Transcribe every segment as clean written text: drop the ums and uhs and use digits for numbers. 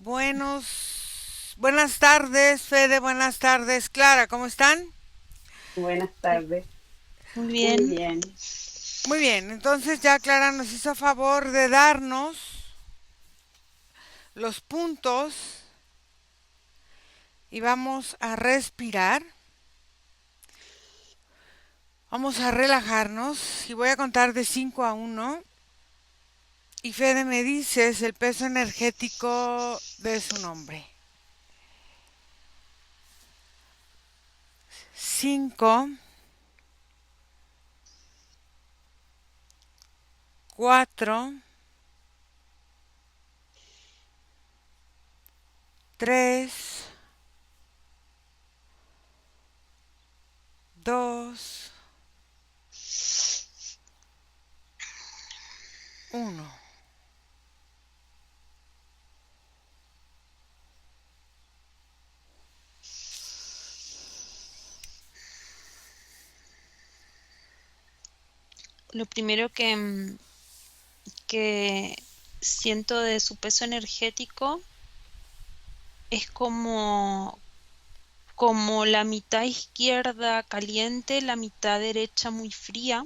Buenas tardes, Fede, buenas tardes, Clara, ¿cómo están? Buenas tardes. Muy Muy bien. bien. Muy bien, entonces ya Clara nos hizo favor de darnos los puntos y vamos a respirar, vamos a relajarnos y voy a contar de 5 a 1 y Fede me dices el peso energético de su nombre. 5, 4, 3, 2, 1. Lo primero que siento de su peso energético es como la mitad izquierda caliente, la mitad derecha muy fría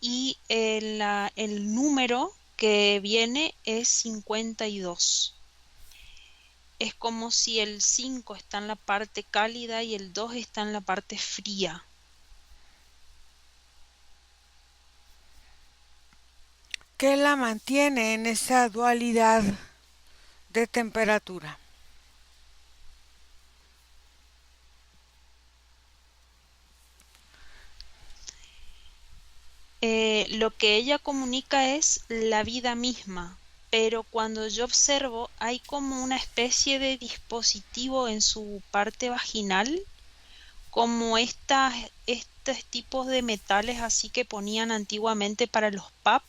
y el número que viene es 52. Es como si el 5 está en la parte cálida y el 2 está en la parte fría. ¿Qué la mantiene en esa dualidad de temperatura? Lo que ella comunica es la vida misma, pero cuando yo observo hay como una especie de dispositivo en su parte vaginal, como estos tipos de metales así que ponían antiguamente para los pap,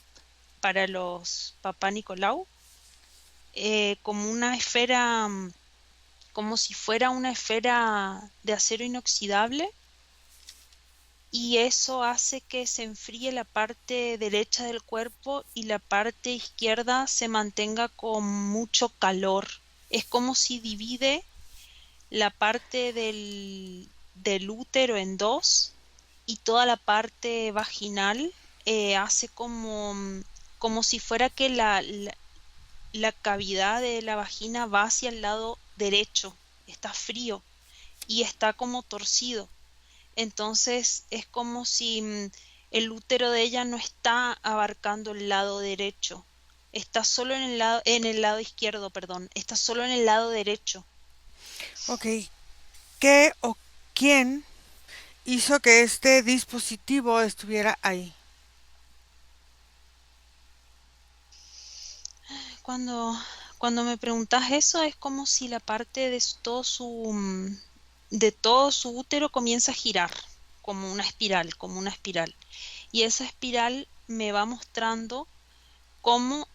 para los papá Nicolau, como una esfera, como si fuera una esfera de acero inoxidable y eso hace que se enfríe la parte derecha del cuerpo y la parte izquierda se mantenga con mucho calor. Es como si divide la parte del útero en dos y toda la parte vaginal hace como si fuera que la cavidad de la vagina va hacia el lado derecho, está frío y está como torcido. Entonces es como si el útero de ella no está abarcando el lado derecho, está solo en el lado izquierdo, perdón, está solo en el lado derecho. Ok, ¿qué o quién hizo que este dispositivo estuviera ahí? Cuando, cuando me preguntas eso es como si la parte de todo su útero comienza a girar como una espiral, como una espiral. Y esa espiral me va mostrando cómo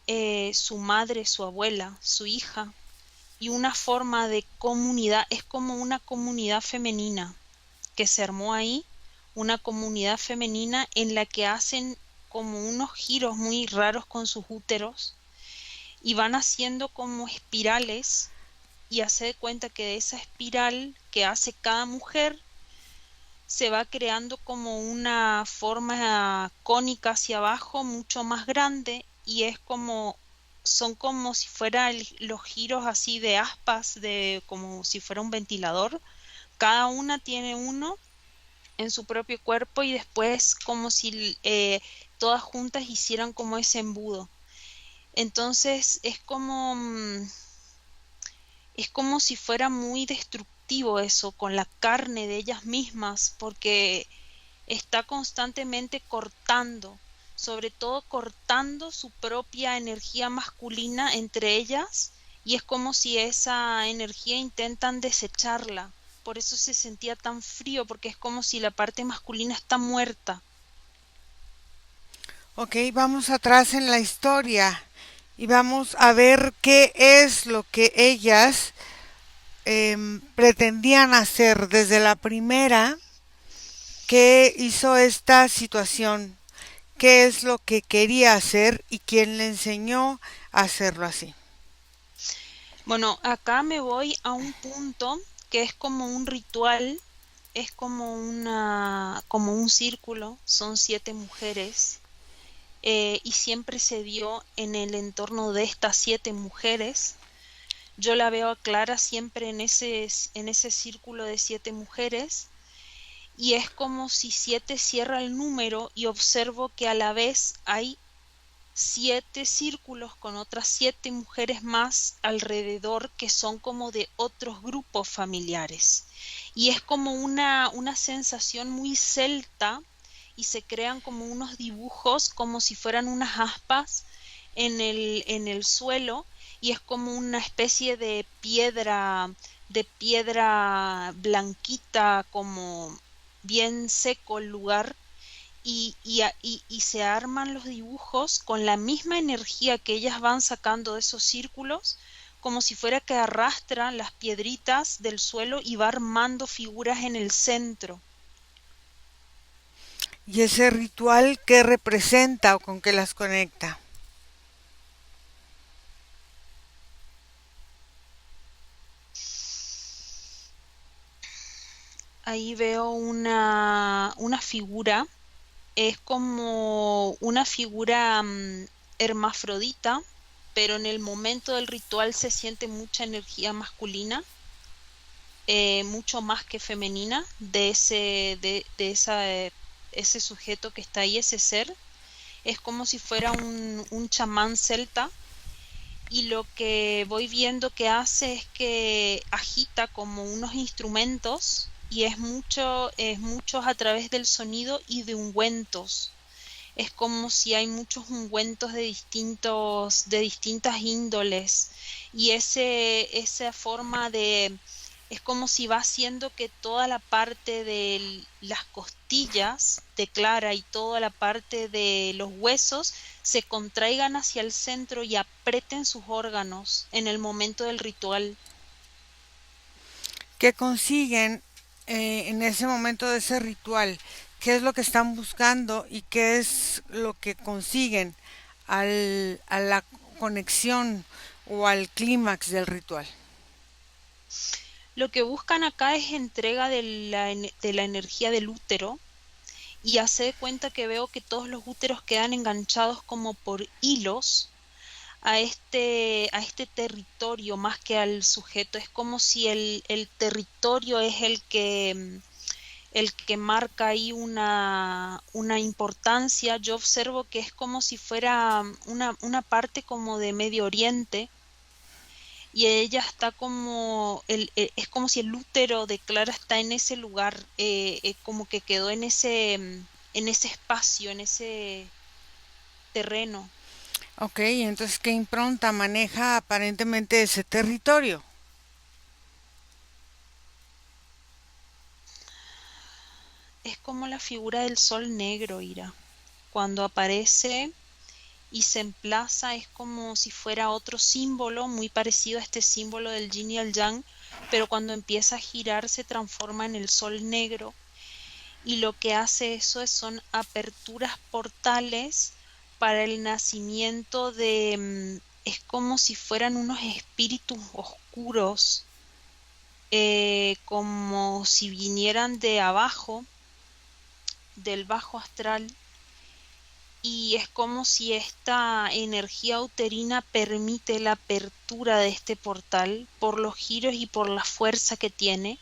su madre, su abuela, su hija y una forma de comunidad, es como una comunidad femenina que se armó ahí, una comunidad femenina en la que hacen como unos giros muy raros con sus úteros y van haciendo como espirales y hace de cuenta que de esa espiral que hace cada mujer se va creando como una forma cónica hacia abajo mucho más grande y es como son como si fueran los giros así de aspas de como si fuera un ventilador. Cada una tiene uno en su propio cuerpo y después como si todas juntas hicieran como ese embudo. Entonces es como si fuera muy destructivo eso con la carne de ellas mismas, porque está constantemente cortando, sobre todo cortando su propia energía masculina entre ellas, y es como si esa energía intentan desecharla. Por eso se sentía tan frío, porque es como si la parte masculina está muerta. Ok, vamos atrás en la historia y vamos a ver qué es lo que ellas pretendían hacer desde la primera que hizo esta situación, qué es lo que quería hacer y quién le enseñó a hacerlo así. Bueno, acá me voy a un punto que es como un ritual, es como un círculo, son 7 mujeres, y siempre se dio en el entorno de estas 7 mujeres. Yo la veo a Clara siempre en ese círculo de 7 mujeres, y es como si 7 cierra el número y observo que a la vez hay 7 círculos con otras 7 mujeres más alrededor que son como de otros grupos familiares. Y es como una sensación muy celta y se crean como unos dibujos como si fueran unas aspas en el suelo, y es como una especie de piedra blanquita, como bien seco el lugar, y se arman los dibujos con la misma energía que ellas van sacando de esos círculos, como si fuera que arrastran las piedritas del suelo y va armando figuras en el centro. ¿Y ese ritual qué representa o con qué las conecta? Ahí veo una figura, es como una figura hermafrodita, pero en el momento del ritual se siente mucha energía masculina, mucho más que femenina, de esa, ese sujeto que está ahí, ese ser. Es como si fuera un chamán celta, y lo que voy viendo que hace es que agita como unos instrumentos, y es mucho a través del sonido y de ungüentos. Es como si hay muchos ungüentos de distintas índoles, y esa forma de, es como si va haciendo que toda la parte de las costillas de Clara y toda la parte de los huesos se contraigan hacia el centro y aprieten sus órganos en el momento del ritual. ¿Qué consiguen en ese momento de ese ritual? ¿Qué es lo que están buscando y qué es lo que consiguen a la conexión o al clímax del ritual? Lo que buscan acá es entrega de la energía del útero, y hace de cuenta que veo que todos los úteros quedan enganchados como por hilos a este territorio más que al sujeto. Es como si el territorio es el que marca ahí una importancia. Yo observo que es como si fuera una parte como de Medio Oriente, y ella está como, es como si el útero de Clara está en ese lugar, como que quedó en ese espacio, en ese terreno. Ok, entonces, ¿qué impronta maneja aparentemente ese territorio? Es como la figura del sol negro, Ira. Cuando aparece y se emplaza, es como si fuera otro símbolo muy parecido a este símbolo del yin y el yang, pero cuando empieza a girar se transforma en el sol negro, y lo que hace eso son aperturas portales para el nacimiento es como si fueran unos espíritus oscuros, como si vinieran de abajo, del bajo astral, y es como si esta energía uterina permite la apertura de este portal por los giros y por la fuerza que tiene,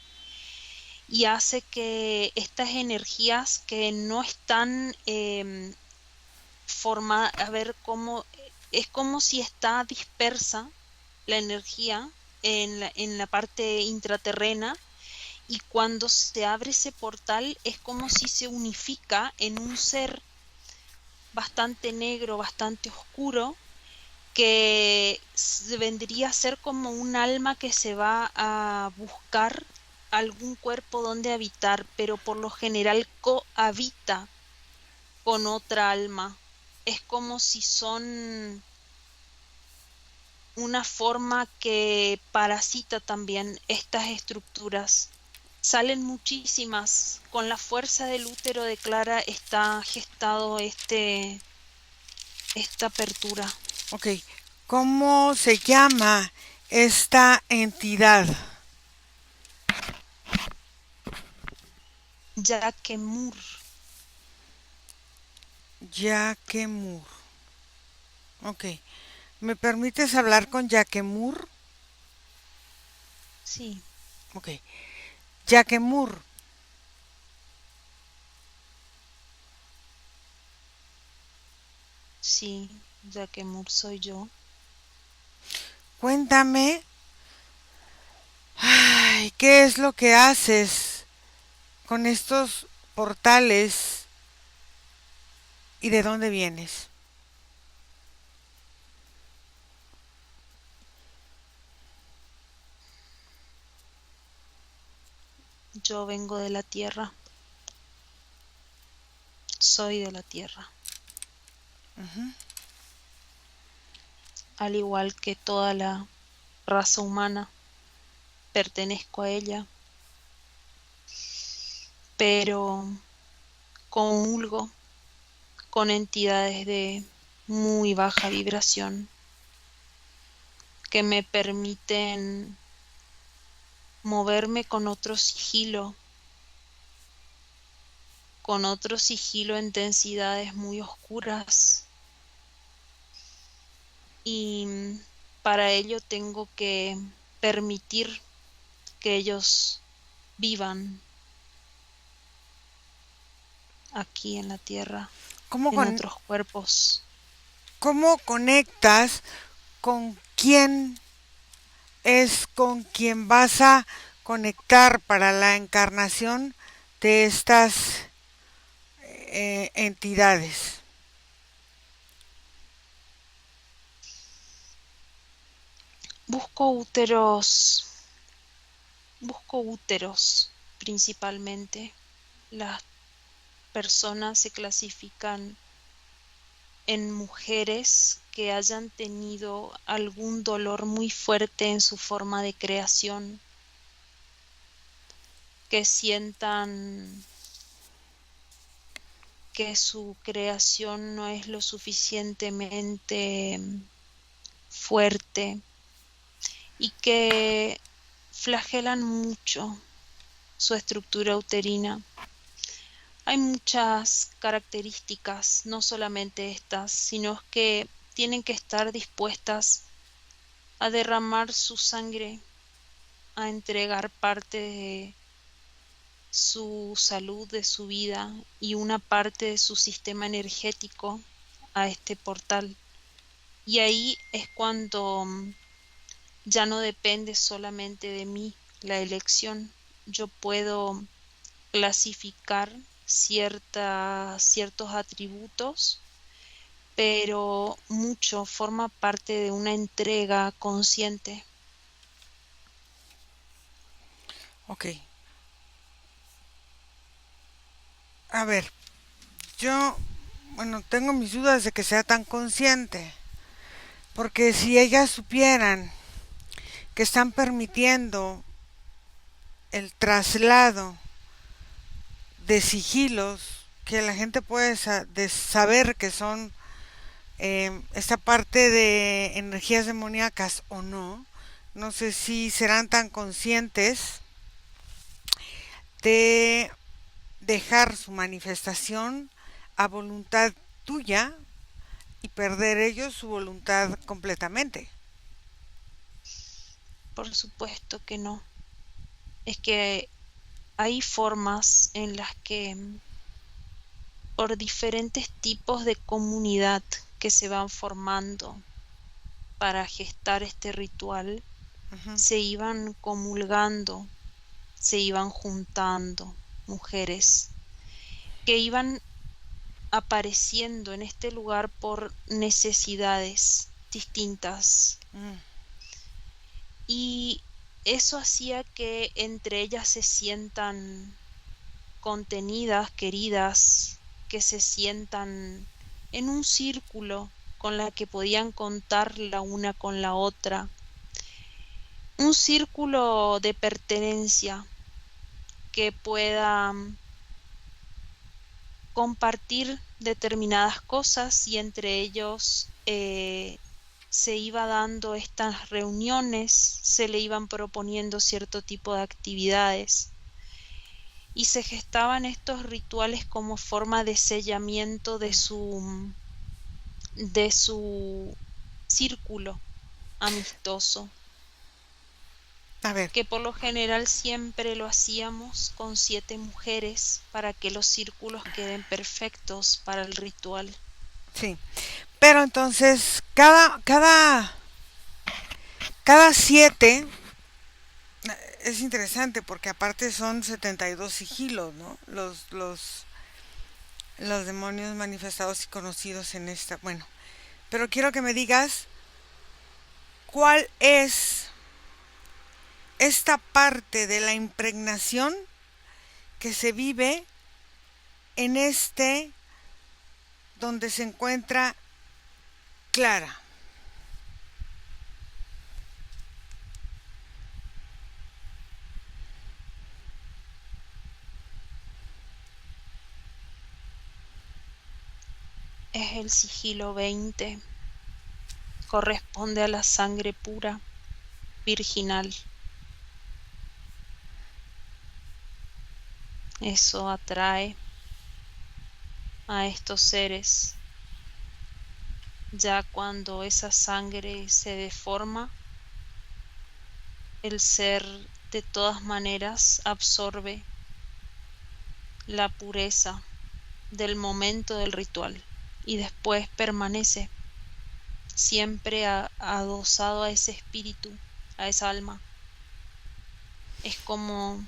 y hace que estas energías que no están formadas, a ver cómo, es como si está dispersa la energía en la parte intraterrena, y cuando se abre ese portal es como si se unifica en un ser bastante negro, bastante oscuro, que vendría a ser como un alma que se va a buscar algún cuerpo donde habitar, pero por lo general cohabita con otra alma. Es como si son una forma que parasita también estas estructuras. Salen muchísimas. Con la fuerza del útero de Clara está gestado esta apertura. Ok, ¿cómo se llama esta entidad? Yakemur. Yakemur. Ok. ¿Me permites hablar con Yakemur? Sí, Ok. Yakemur, sí, Yakemur soy yo. cuéntame, ay, ¿qué es lo que haces con estos portales y de dónde vienes? Yo vengo de la tierra, soy de la tierra, Ujú. al igual que toda la raza humana, pertenezco a ella, pero comulgo con entidades de muy baja vibración que me permiten moverme con otro sigilo en densidades muy oscuras y para ello tengo que permitir que ellos vivan aquí en la tierra, ¿Cómo, en con, otros cuerpos. ¿Cómo conectas con quién es con quien vas a conectar para la encarnación de estas entidades? Busco úteros, busco úteros principalmente. Las personas se clasifican en mujeres que hayan tenido algún dolor muy fuerte en su forma de creación, que sientan que su creación no es lo suficientemente fuerte y que flagelan mucho su estructura uterina. Hay muchas características, no solamente estas, sino que tienen que estar dispuestas a derramar su sangre, a entregar parte de su salud, de su vida y una parte de su sistema energético a este portal. Y ahí es cuando ya no depende solamente de mí la elección. Yo puedo clasificar ciertos atributos, pero mucho forma parte de una entrega consciente. Ok. A ver, yo, bueno, tengo mis dudas de que sea tan consciente. Porque si ellas supieran que están permitiendo el traslado de sigilos que la gente puede saber que son esta parte de energías demoníacas o no, no sé si serán tan conscientes de dejar su manifestación a voluntad tuya y perder ellos su voluntad completamente. Por supuesto que no. Es que hay formas en las que por diferentes tipos de comunidad que se van formando para gestar este ritual, Ujú. se iban comulgando, se iban juntando mujeres que iban apareciendo en este lugar por necesidades distintas Mm. y eso hacía que entre ellas se sientan contenidas, queridas, que se sientan en un círculo con la que podían contar la una con la otra, un círculo de pertenencia que pueda compartir determinadas cosas y entre ellos se iba dando estas reuniones, se le iban proponiendo cierto tipo de actividades y se gestaban estos rituales como forma de sellamiento de su círculo amistoso, A ver, que por lo general siempre lo hacíamos con 7 mujeres para que los círculos queden perfectos para el ritual. sí. Pero entonces, cada 7 es interesante porque aparte son 72 sigilos, ¿no? Los demonios manifestados y conocidos en esta. Bueno, pero quiero que me digas cuál es esta parte de la impregnación que se vive en donde se encuentra Clara. Es el sigilo 20, corresponde a la sangre pura, virginal. Eso atrae a estos seres. Ya cuando esa sangre se deforma, el ser de todas maneras absorbe la pureza del momento del ritual y después permanece siempre adosado a ese espíritu, a esa alma. Es como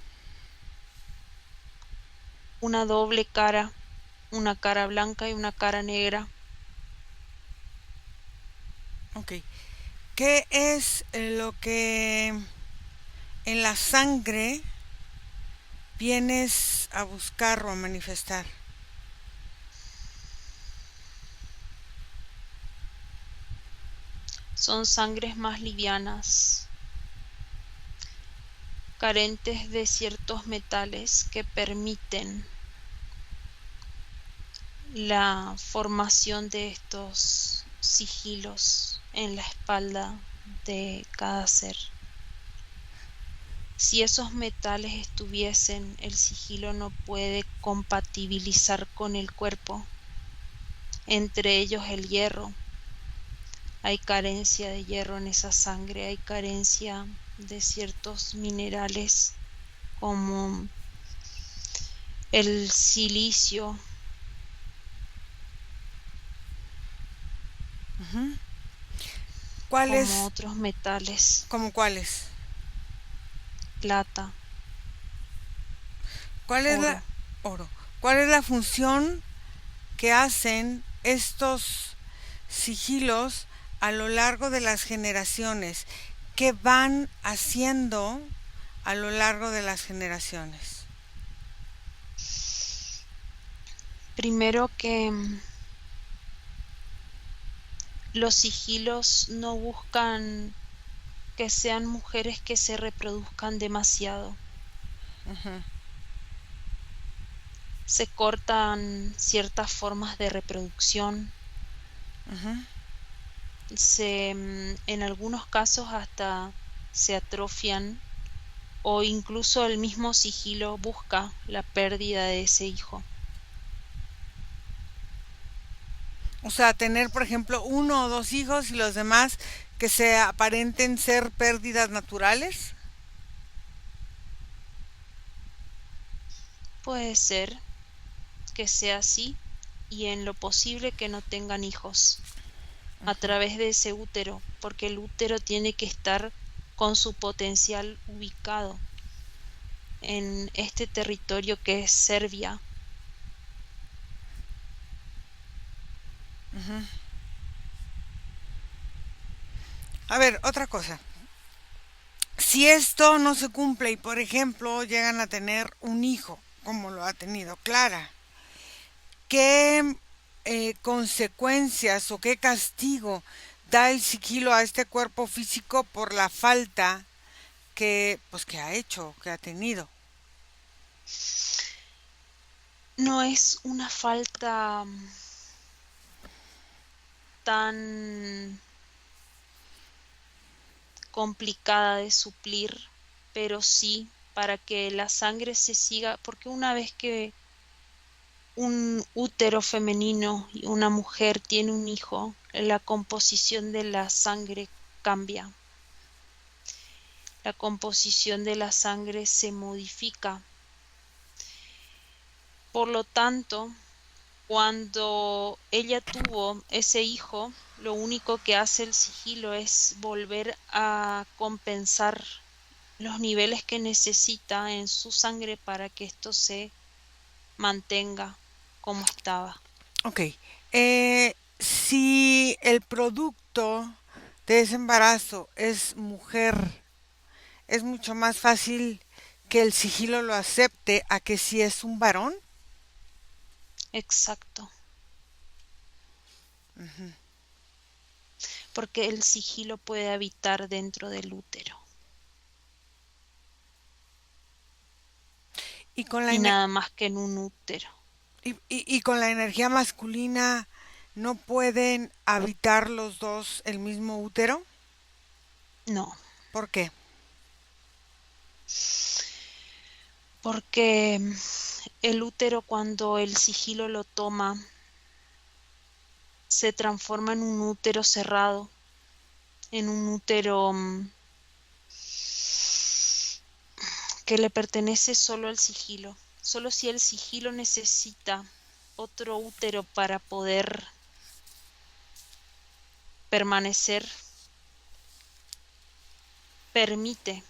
una doble cara, una cara blanca y una cara negra. Ok. ¿Qué es lo que en la sangre vienes a buscar o a manifestar? Son sangres más livianas, carentes de ciertos metales que permiten la formación de estos sigilos en la espalda de cada ser. Si esos metales estuviesen, el sigilo no puede compatibilizar con el cuerpo, entre ellos el hierro. Hay carencia de hierro en esa sangre, hay carencia de ciertos minerales como el silicio, Ujú. como ¿Cuáles? otros metales, ¿Cómo cuáles? plata, ¿Cuál es la oro. oro? ¿Cuál es la función que hacen estos sigilos a lo largo de las generaciones? ¿Qué van haciendo a lo largo de las generaciones? Primero que los sigilos no buscan que sean mujeres que se reproduzcan demasiado. Ujú, Se cortan ciertas formas de reproducción, ujú. en algunos casos hasta se atrofian o incluso el mismo sigilo busca la pérdida de ese hijo. O sea, tener, por ejemplo, uno o dos hijos y los demás que se aparenten ser pérdidas naturales. Puede ser que sea así y en lo posible que no tengan hijos a través de ese útero, porque el útero tiene que estar con su potencial ubicado en este territorio que es Serbia. A ver, otra cosa. Si esto no se cumple y, por ejemplo, llegan a tener un hijo, como lo ha tenido Clara, ¿qué consecuencias o qué castigo da el sigilo a este cuerpo físico por la falta que ha hecho, que ha tenido? No es una falta tan complicada de suplir, pero sí para que la sangre se siga, porque una vez que un útero femenino y una mujer tiene un hijo, la composición de la sangre cambia, la composición de la sangre se modifica. Por lo tanto, cuando ella tuvo ese hijo, lo único que hace el sigilo es volver a compensar los niveles que necesita en su sangre para que esto se mantenga como estaba. Ok. Si el producto de ese embarazo es mujer, es mucho más fácil que el sigilo lo acepte a que si es un varón. Exacto, porque el sigilo puede habitar dentro del útero Y con la, y ene- nada más que en un útero. y con la energía masculina no pueden habitar los dos el mismo útero. No, ¿Por qué? porque el útero cuando el sigilo lo toma se transforma en un útero cerrado, en un útero que le pertenece solo al sigilo. Solo si el sigilo necesita otro útero para poder permanecer, permite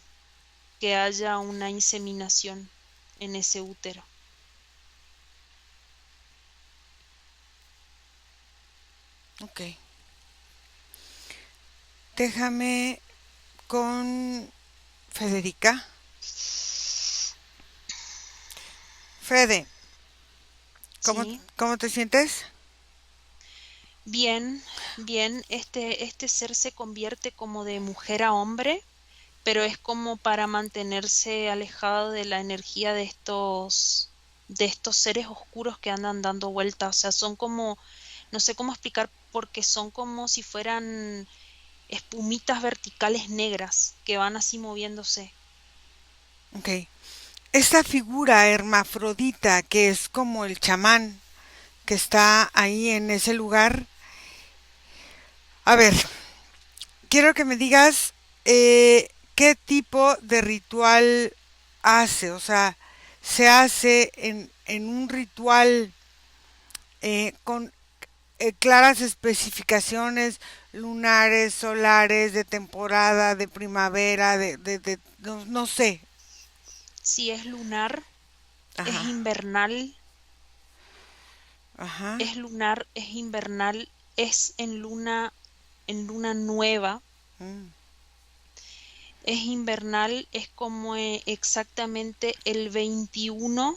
que haya una inseminación en ese útero. Ok. Déjame con Federica. Fede, ¿cómo, Sí, cómo te sientes? bien, bien, este ser se convierte como de mujer a hombre, pero es como para mantenerse alejado de la energía de estos seres oscuros que andan dando vueltas. O sea, son como, no sé cómo explicar, porque son como si fueran espumitas verticales negras que van así moviéndose. Ok. Esta figura hermafrodita que es como el chamán que está ahí en ese lugar. A ver, quiero que me digas qué tipo de ritual hace. O sea, se hace en un ritual con claras especificaciones lunares, solares, de temporada, de primavera, no, no sé. Si es lunar, es Ajá, invernal, ajá. es lunar, es invernal, es en luna nueva, Mm, es invernal, es como exactamente el 21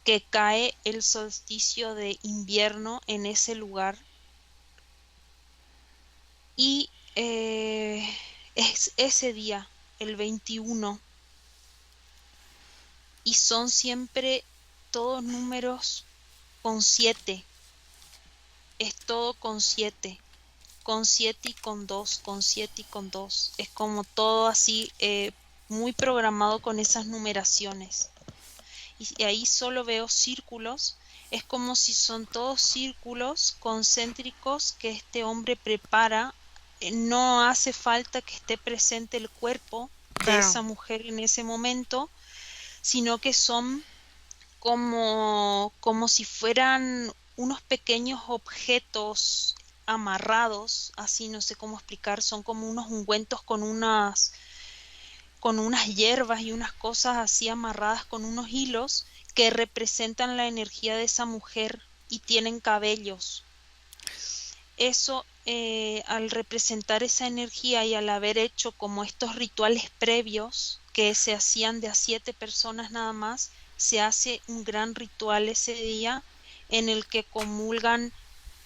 que cae el solsticio de invierno en ese lugar y es ese día, el 21, y son siempre todos números con 7, es todo con 7 y con 2, con 7 y con 2, es como todo así muy programado con esas numeraciones. Y ahí solo veo círculos, es como si son todos círculos concéntricos que este hombre prepara, no hace falta que esté presente el cuerpo de claro. esa mujer en ese momento, sino que son como si fueran unos pequeños objetos amarrados, así no sé cómo explicar, son como unos ungüentos con unas hierbas y unas cosas así amarradas con unos hilos que representan la energía de esa mujer y tienen cabellos. Eso, al representar esa energía y al haber hecho como estos rituales previos que se hacían de a 7 personas nada más, se hace un gran ritual ese día en el que comulgan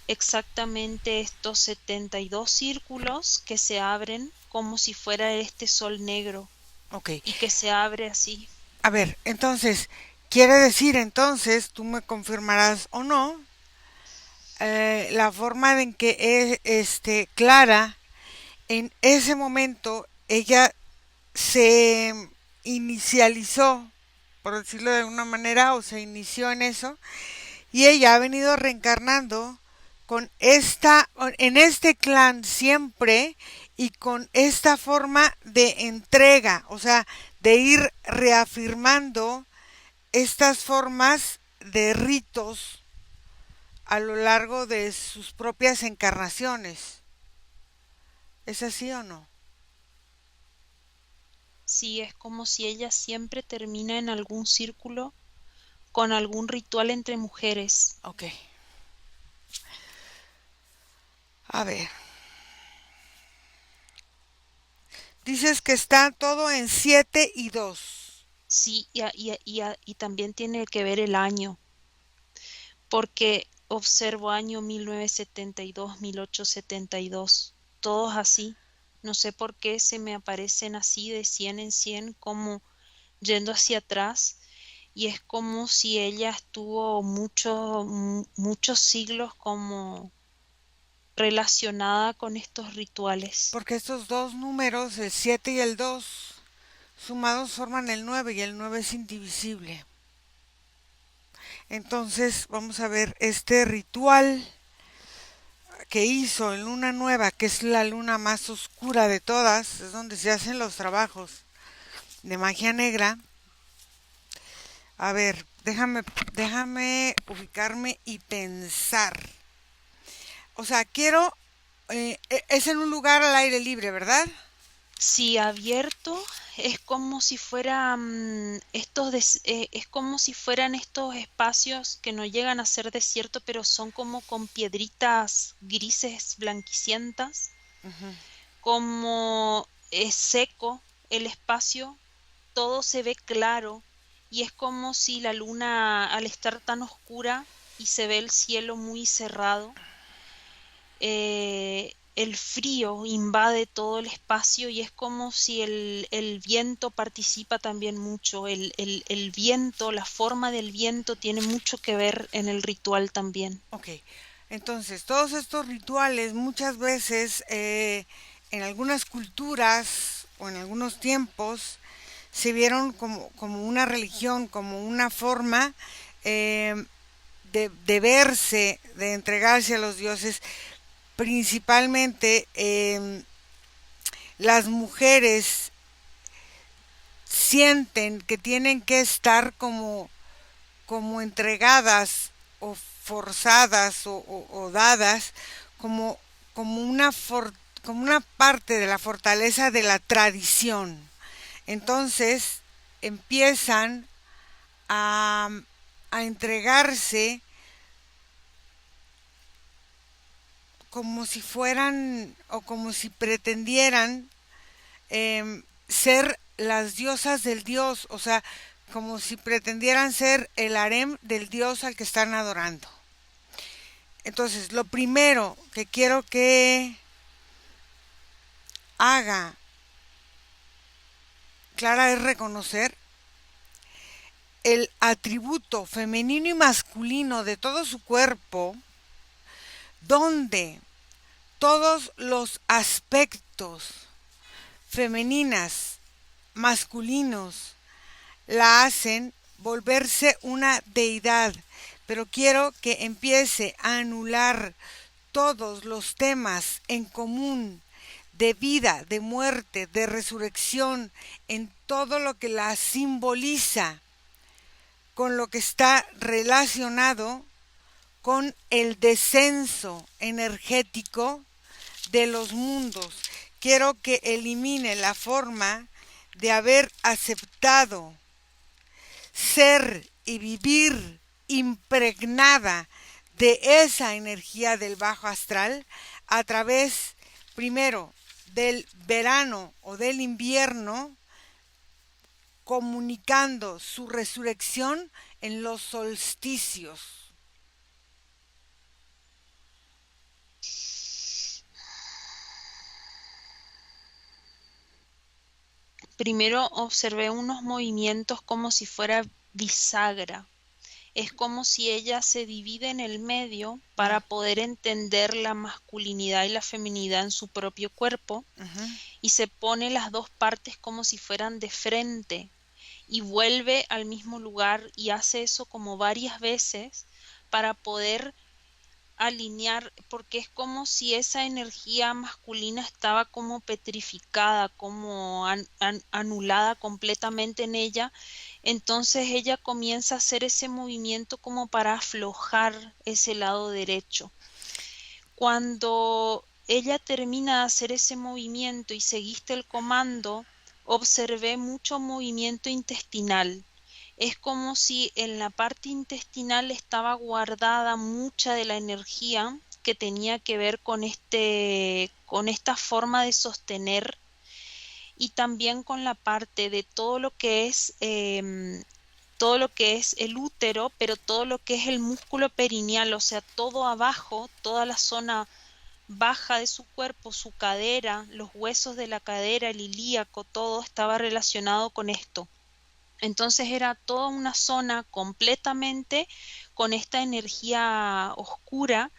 exactamente estos 72 círculos que se abren como si fuera este sol negro Ok. y que se abre así. A ver, entonces, quiere decir entonces, tú me confirmarás o no, la forma en que es Clara en ese momento ella se inicializó, por decirlo de alguna manera, o se inició en eso, y ella ha venido reencarnando con en este clan siempre y con esta forma de entrega, o sea, de ir reafirmando estas formas de ritos a lo largo de sus propias encarnaciones. ¿Es así o no? Sí, es como si ella siempre termina en algún círculo con algún ritual entre mujeres. Ok. A ver. Dices que está todo en 7 y 2. Sí, y también tiene que ver el año, porque observo año 1972, 1872, todos así. No sé por qué se me aparecen así de 100 en 100, como yendo hacia atrás, y es como si ella estuvo muchos siglos como relacionada con estos rituales. Porque estos dos números, el 7 y el 2, sumados forman el 9 y el 9 es indivisible. Entonces vamos a ver este ritual que hizo en luna nueva, que es la luna más oscura de todas, es donde se hacen los trabajos de magia negra. A ver, déjame ubicarme y pensar. O sea, es en un lugar al aire libre, ¿verdad? Si abierto, es como si fuera es como si fueran estos espacios que no llegan a ser desierto, pero son como con piedritas grises blanquicientas, Ujú. como es seco el espacio, todo se ve claro y es como si la luna, al estar tan oscura y se ve el cielo muy cerrado, el frío invade todo el espacio y es como si el viento participa también mucho. El viento, la forma del viento tiene mucho que ver en el ritual también. Ok, entonces todos estos rituales muchas veces en algunas culturas o en algunos tiempos se vieron como una religión, como una forma eh, de verse, de entregarse a los dioses, principalmente las mujeres sienten que tienen que estar como entregadas o forzadas o dadas como, como, una como una parte de la fortaleza de la tradición. Entonces empiezan a, a entregarse como si fueran o como si pretendieran ser las diosas del dios, o sea, como si pretendieran ser el harem del dios al que están adorando. Entonces, lo primero que quiero que haga Clara es reconocer el atributo femenino y masculino de todo su cuerpo, donde todos los aspectos femeninas, masculinos, la hacen volverse una deidad, pero quiero que empiece a anular todos los temas en común de vida, de muerte, de resurrección, en todo lo que la simboliza, con lo que está relacionado con el descenso energético de los mundos. Quiero que elimine la forma de haber aceptado ser y vivir impregnada de esa energía del bajo astral a través, primero, del verano o del invierno, comunicando su resurrección en los solsticios. Primero observé unos movimientos como si fuera bisagra Es como si ella se divide en el medio para poder entender la masculinidad y la feminidad en su propio cuerpo Ujú. y se pone las dos partes como si fueran de frente y vuelve al mismo lugar y hace eso como varias veces para poder alinear, porque es como si esa energía masculina estaba como petrificada, como anulada completamente en ella. Entonces ella comienza a hacer ese movimiento como para aflojar ese lado derecho. Cuando ella termina de hacer ese movimiento y seguiste el comando, observé mucho movimiento intestinal. Es como si en la parte intestinal estaba guardada mucha de la energía que tenía que ver con esta forma de sostener y también con la parte de todo lo que es el útero, pero todo lo que es el músculo perineal, o sea, todo abajo, toda la zona baja de su cuerpo, su cadera, los huesos de la cadera, el ilíaco, todo estaba relacionado con esto. Entonces era toda una zona completamente con esta energía oscura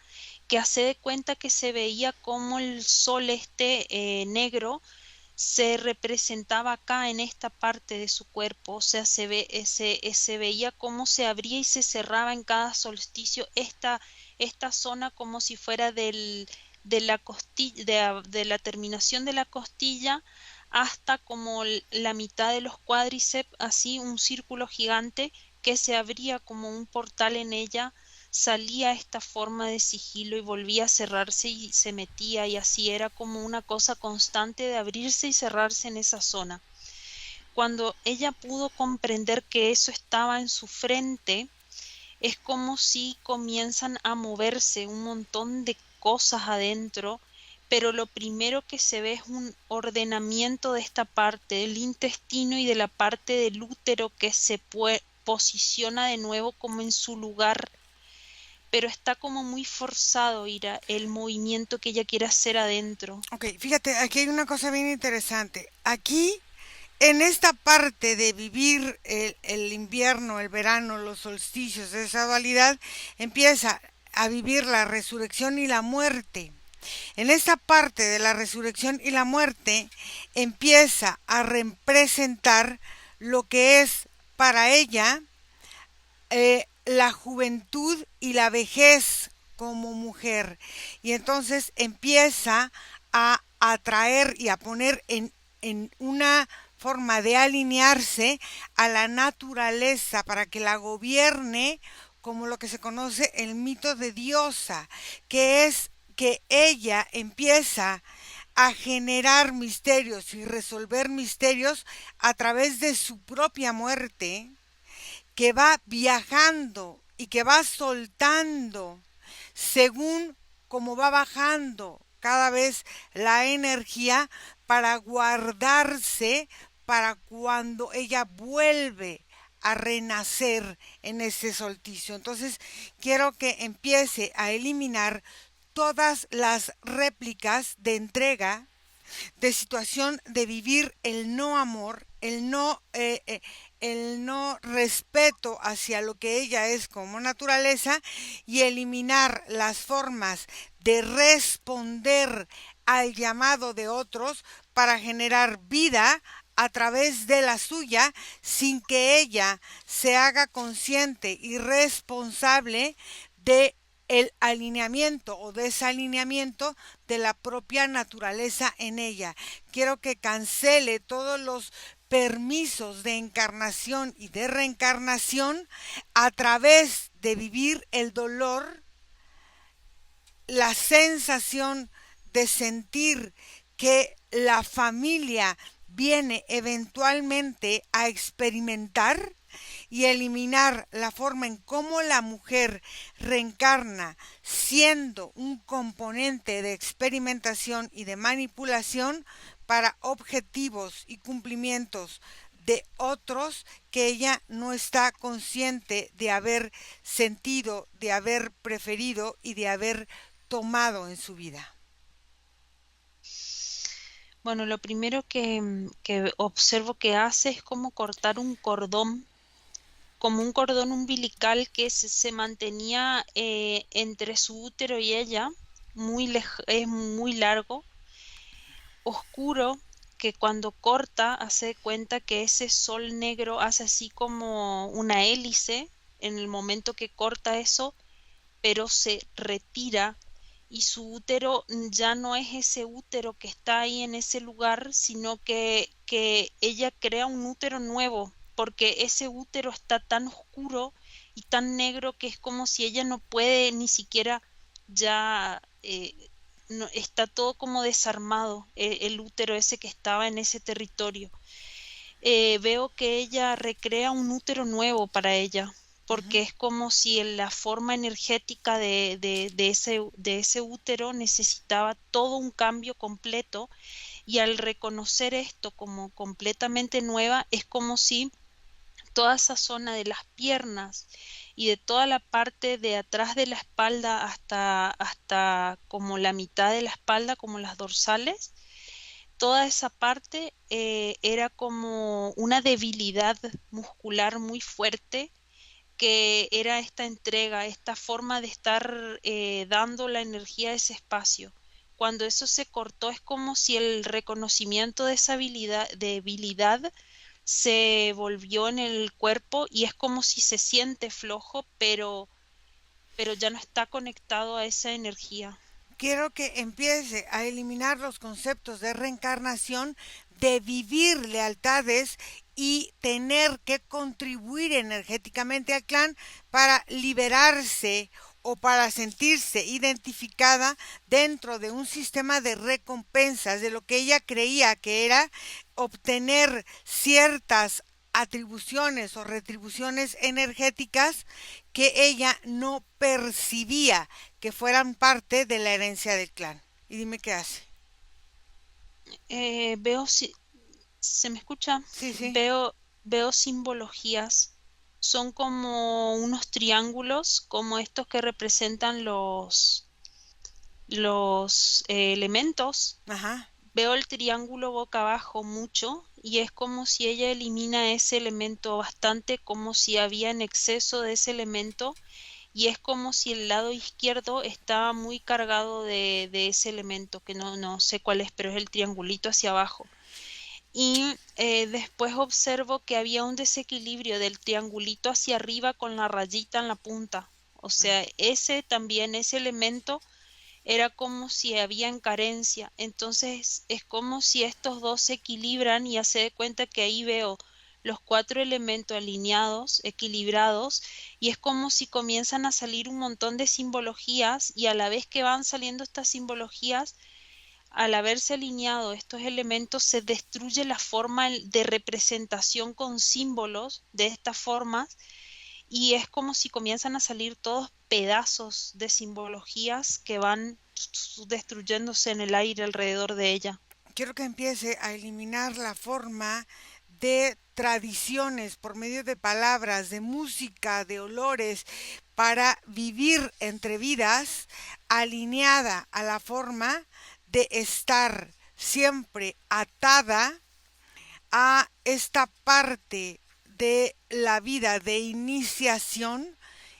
que hace de cuenta que se veía como el sol negro se representaba acá en esta parte de su cuerpo, o sea, se veía cómo se abría y se cerraba en cada solsticio esta zona como si fuera de la costilla, de la terminación de la costilla hasta como la mitad de los cuádriceps, así un círculo gigante que se abría como un portal en ella, salía esta forma de sigilo y volvía a cerrarse y se metía y así era como una cosa constante de abrirse y cerrarse en esa zona. Cuando ella pudo comprender que eso estaba en su frente, es como si comienzan a moverse un montón de cosas adentro, pero lo primero que se ve es un ordenamiento de esta parte del intestino y de la parte del útero que se posiciona de nuevo como en su lugar, pero está como muy forzado Ira, el movimiento que ella quiere hacer adentro. Ok, fíjate, aquí hay una cosa bien interesante. Aquí, en esta parte de vivir el invierno, el verano, los solsticios, esa dualidad, empieza a vivir la resurrección y la muerte. En esta parte de la resurrección y la muerte empieza a representar lo que es para ella la juventud y la vejez como mujer. Y entonces empieza a atraer y a poner en una forma de alinearse a la naturaleza para que la gobierne como lo que se conoce el mito de diosa, que es que ella empieza a generar misterios y resolver misterios a través de su propia muerte, que va viajando y que va soltando según como va bajando cada vez la energía para guardarse para cuando ella vuelve a renacer en ese solsticio. Entonces quiero que empiece a eliminar todas las réplicas de entrega, de situación de vivir el no amor, el no respeto hacia lo que ella es como naturaleza y eliminar las formas de responder al llamado de otros para generar vida a través de la suya sin que ella se haga consciente y responsable de el alineamiento o desalineamiento de la propia naturaleza en ella. Quiero que cancele todos los permisos de encarnación y de reencarnación a través de vivir el dolor, la sensación de sentir que la familia viene eventualmente a experimentar y eliminar la forma en cómo la mujer reencarna siendo un componente de experimentación y de manipulación para objetivos y cumplimientos de otros que ella no está consciente de haber sentido, de haber preferido y de haber tomado en su vida. Bueno, lo primero que observo que hace es como cortar un cordón como un cordón umbilical que se mantenía entre su útero y ella, es muy largo, oscuro, que cuando corta hace de cuenta que ese sol negro hace así como una hélice en el momento que corta eso, pero se retira y su útero ya no es ese útero que está ahí en ese lugar, sino que ella crea un útero nuevo, porque ese útero está tan oscuro y tan negro que es como si ella no puede ni siquiera ya, no, está todo como desarmado, el útero ese que estaba en ese territorio. Veo que ella recrea un útero nuevo para ella, porque Ujú. es como si en la forma energética de ese útero necesitaba todo un cambio completo, y al reconocer esto como completamente nueva, es como si toda esa zona de las piernas y de toda la parte de atrás de la espalda hasta como la mitad de la espalda, como las dorsales, toda esa parte era como una debilidad muscular muy fuerte, que era esta entrega, esta forma de estar dando la energía a ese espacio. Cuando eso se cortó es como si el reconocimiento de esa debilidad se volvió en el cuerpo, y es como si se siente flojo, pero ya no está conectado a esa energía. Quiero que empiece a eliminar los conceptos de reencarnación, de vivir lealtades y tener que contribuir energéticamente al clan para liberarse o para sentirse identificada dentro de un sistema de recompensas de lo que ella creía que era obtener ciertas atribuciones o retribuciones energéticas que ella no percibía que fueran parte de la herencia del clan. Y dime qué hace. Veo si se me escucha, Sí, sí. veo simbologías. Son como unos triángulos, como estos que representan los elementos. Ajá. Veo el triángulo boca abajo mucho, y es como si ella elimina ese elemento bastante, como si había en exceso de ese elemento, y es como si el lado izquierdo estaba muy cargado de ese elemento, que no sé cuál es, pero es el triangulito hacia abajo. Y después observo que había un desequilibrio del triangulito hacia arriba con la rayita en la punta. O sea, ese también, ese elemento era como si había en carencia. Entonces es como si estos dos se equilibran, y hace de cuenta que ahí veo los cuatro elementos alineados, equilibrados, y es como si comienzan a salir un montón de simbologías, y a la vez que van saliendo estas simbologías, al haberse alineado estos elementos, se destruye la forma de representación con símbolos de estas formas, y es como si comienzan a salir todos pedazos de simbologías que van destruyéndose en el aire alrededor de ella. Quiero que empiece a eliminar la forma de tradiciones por medio de palabras, de música, de olores, para vivir entre vidas alineada a la forma de estar siempre atada a esta parte de la vida de iniciación,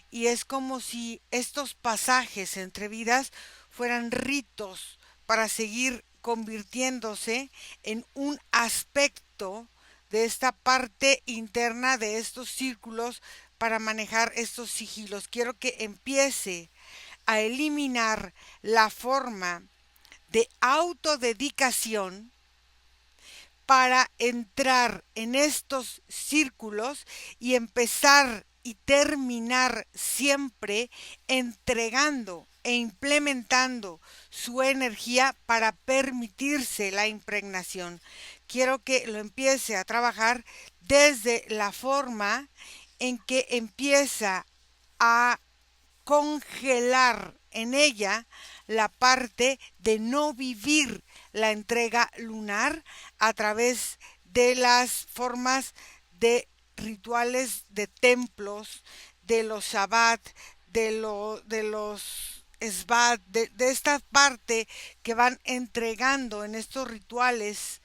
y es como si estos pasajes entre vidas fueran ritos para seguir convirtiéndose en un aspecto de esta parte interna de estos círculos para manejar estos sigilos. Quiero que empiece a eliminar la forma de autodedicación para entrar en estos círculos y empezar y terminar siempre entregando e implementando su energía para permitirse la impregnación. Quiero que lo empiece a trabajar desde la forma en que empieza a congelar en ella la parte de no vivir la entrega lunar a través de las formas de rituales de templos, de los Shabbat, de los Esbat, de esta parte que van entregando en estos rituales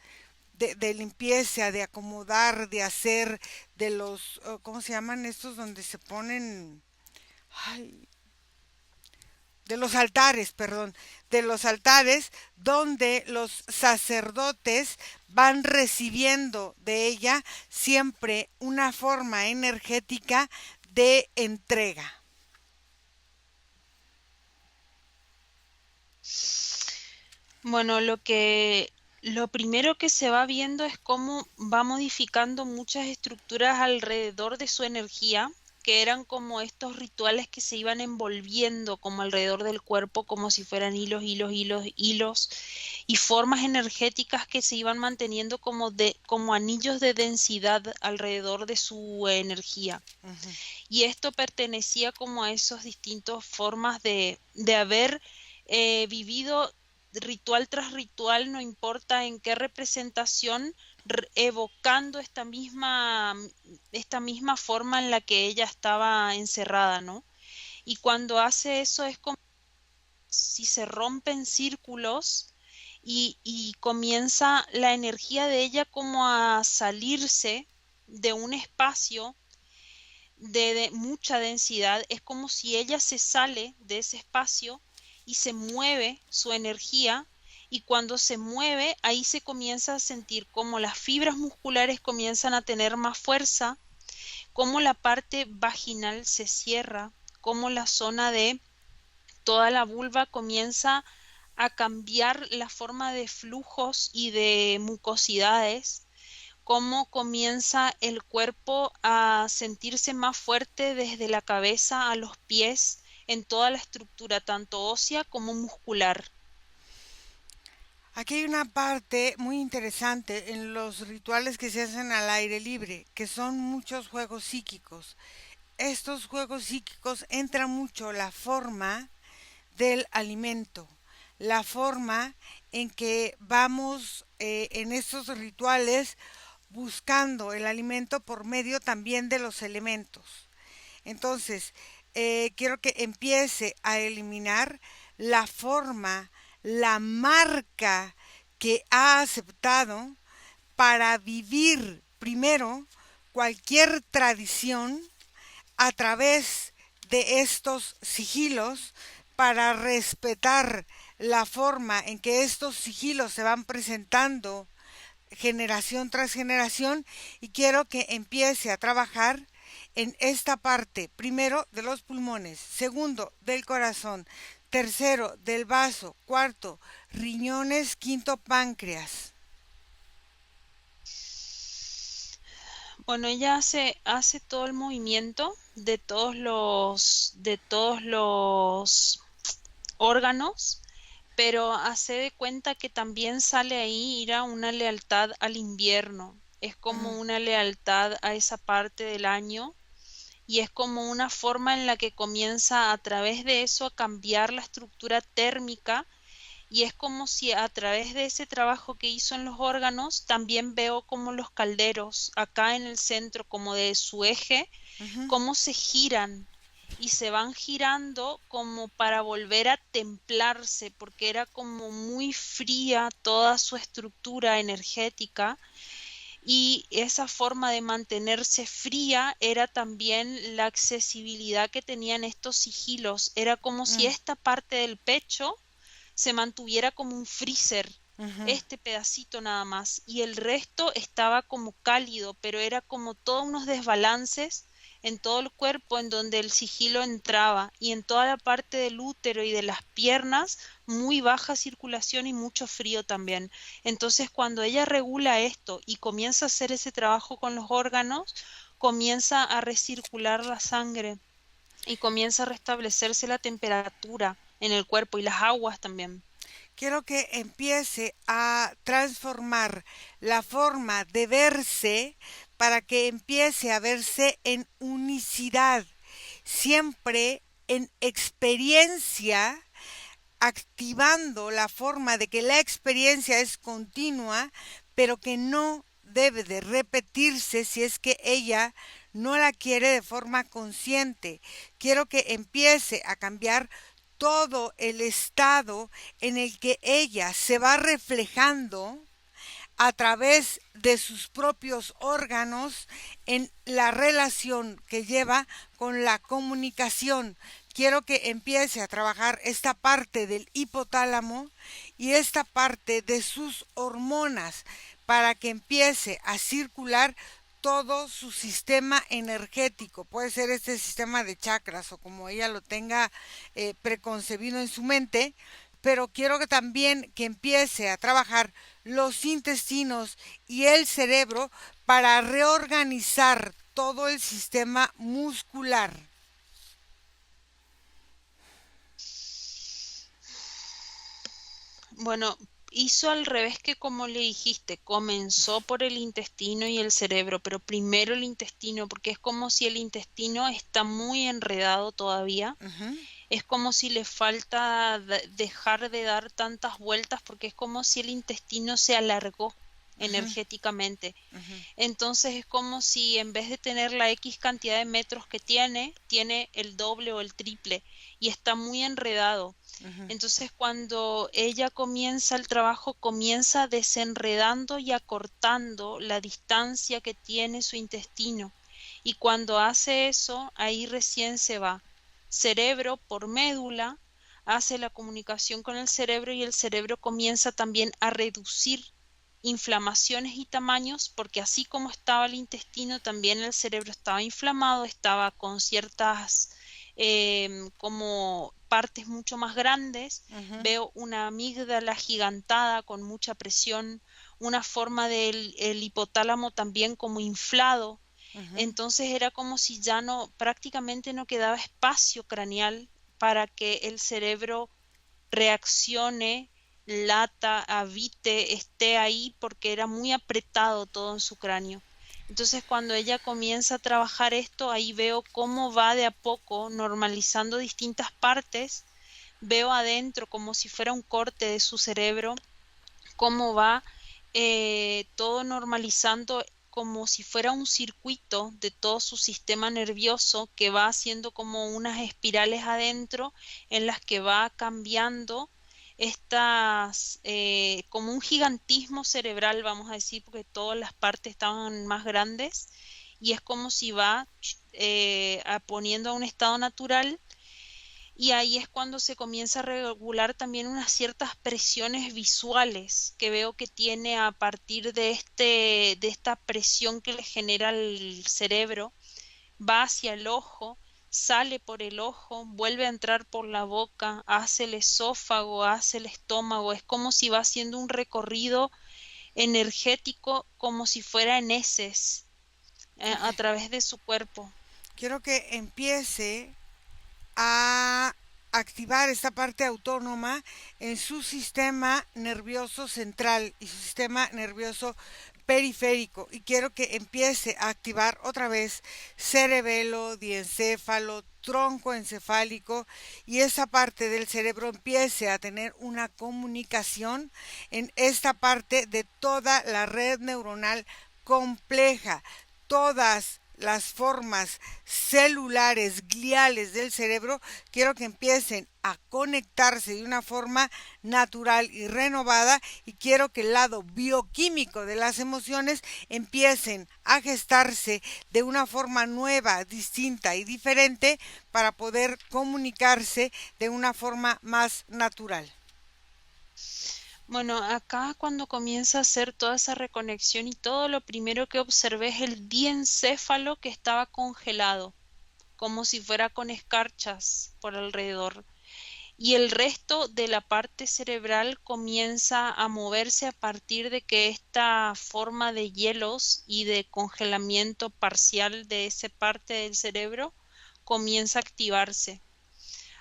de limpieza, de acomodar, de hacer, de los, ¿cómo se llaman estos donde se ponen? Ay, de los altares, perdón, de los altares donde los sacerdotes van recibiendo de ella siempre una forma energética de entrega. Bueno, lo primero que se va viendo es cómo va modificando muchas estructuras alrededor de su energía, que eran como estos rituales que se iban envolviendo como alrededor del cuerpo, como si fueran hilos, hilos, hilos, hilos, y formas energéticas que se iban manteniendo como anillos de densidad alrededor de su energía. Ujú. Y esto pertenecía como a esos distintos formas de haber vivido ritual tras ritual, no importa en qué representación, evocando esta misma forma en la que ella estaba encerrada, ¿no? Y cuando hace eso es como si se rompen círculos y comienza la energía de ella como a salirse de un espacio de mucha densidad, es como si ella se sale de ese espacio y se mueve su energía, y cuando se mueve ahí se comienza a sentir como las fibras musculares comienzan a tener más fuerza, como la parte vaginal se cierra, como la zona de toda la vulva comienza a cambiar la forma de flujos y de mucosidades, cómo comienza el cuerpo a sentirse más fuerte desde la cabeza a los pies en toda la estructura, tanto ósea como muscular. Aquí hay una parte muy interesante en los rituales que se hacen al aire libre, que son muchos juegos psíquicos. Estos juegos psíquicos entra mucho la forma del alimento, la forma en que vamos en estos rituales buscando el alimento por medio también de los elementos. Entonces, quiero que empiece a eliminar la forma, la marca que ha aceptado para vivir primero cualquier tradición a través de estos sigilos, para respetar la forma en que estos sigilos se van presentando generación tras generación, y quiero que empiece a trabajar en esta parte, primero de los pulmones, segundo del corazón, tercero del vaso, cuarto riñones, quinto páncreas. Bueno, ella hace todo el movimiento de todos los órganos, pero hace de cuenta que también sale ahí irá una lealtad al invierno. Es como Ujú. una lealtad a esa parte del año, y es como una forma en la que comienza a través de eso a cambiar la estructura térmica, y es como si a través de ese trabajo que hizo en los órganos también veo como los calderos acá en el centro como de su eje, Ujú. cómo se giran y se van girando como para volver a templarse, porque era como muy fría toda su estructura energética, y esa forma de mantenerse fría era también la accesibilidad que tenían estos sigilos. Era como si Mm. esta parte del pecho se mantuviera como un freezer, Ujú. este pedacito nada más, y el resto estaba como cálido, pero era como todos unos desbalances en todo el cuerpo en donde el sigilo entraba, y en toda la parte del útero y de las piernas muy baja circulación y mucho frío también. Entonces cuando ella regula esto y comienza a hacer ese trabajo con los órganos, comienza a recircular la sangre y comienza a restablecerse la temperatura en el cuerpo y las aguas también. Quiero que empiece a transformar la forma de verse para que empiece a verse en unicidad, siempre en experiencia, activando la forma de que la experiencia es continua, pero que no debe de repetirse si es que ella no la quiere de forma consciente. Quiero que empiece a cambiar todo el estado en el que ella se va reflejando a través de sus propios órganos en la relación que lleva con la comunicación. Quiero que empiece a trabajar esta parte del hipotálamo y esta parte de sus hormonas para que empiece a circular todo su sistema energético. Puede ser este sistema de chakras o como ella lo tenga preconcebido en su mente, pero quiero que también que empiece a trabajar los intestinos y el cerebro para reorganizar todo el sistema muscular. Bueno, hizo al revés que como le dijiste, comenzó por el intestino y el cerebro, pero primero el intestino, porque es como si el intestino está muy enredado todavía. Ujú, Es como si le falta dejar de dar tantas vueltas, porque es como si el intestino se alargó ujú, energéticamente. ujú, Entonces es como si en vez de tener la X cantidad de metros que tiene el doble o el triple y está muy enredado. ujú, Entonces cuando ella comienza el trabajo, comienza desenredando y acortando la distancia que tiene su intestino. Y cuando hace eso, ahí recién se va. Cerebro por médula, hace la comunicación con el cerebro y el cerebro comienza también a reducir inflamaciones y tamaños, porque así como estaba el intestino, también el cerebro estaba inflamado, estaba con ciertas como partes mucho más grandes. ujú, Veo una amígdala gigantada con mucha presión, una forma del el hipotálamo también como inflado. ujú. Entonces era como si ya no, prácticamente no quedaba espacio craneal para que el cerebro reaccione, lata, habite, esté ahí, porque era muy apretado todo en su cráneo. Entonces, cuando ella comienza a trabajar esto, ahí veo cómo va de a poco normalizando distintas partes, veo adentro como si fuera un corte de su cerebro, cómo va todo normalizando como si fuera un circuito de todo su sistema nervioso que va haciendo como unas espirales adentro en las que va cambiando estas, como un gigantismo cerebral, vamos a decir, porque todas las partes estaban más grandes y es como si va poniendo a un estado natural, y ahí es cuando se comienza a regular también unas ciertas presiones visuales que veo que tiene a partir de de esta presión que le genera el cerebro, va hacia el ojo, sale por el ojo, vuelve a entrar por la boca, hace el esófago, hace el estómago. Es como si va haciendo un recorrido energético como si fuera en heces Ok. a través de su cuerpo. Quiero que empiece a activar esta parte autónoma en su sistema nervioso central y su sistema nervioso periférico, y quiero que empiece a activar otra vez cerebelo, diencéfalo, tronco encefálico, y esa parte del cerebro empiece a tener una comunicación en esta parte de toda la red neuronal compleja, todas las formas celulares gliales del cerebro. Quiero que empiecen a conectarse de una forma natural y renovada, y quiero que el lado bioquímico de las emociones empiecen a gestarse de una forma nueva, distinta y diferente para poder comunicarse de una forma más natural. Bueno, acá cuando comienza a hacer toda esa reconexión y todo, lo primero que observé es el diencéfalo que estaba congelado, como si fuera con escarchas por alrededor. Y el resto de la parte cerebral comienza a moverse a partir de que esta forma de hielos y de congelamiento parcial de esa parte del cerebro comienza a activarse.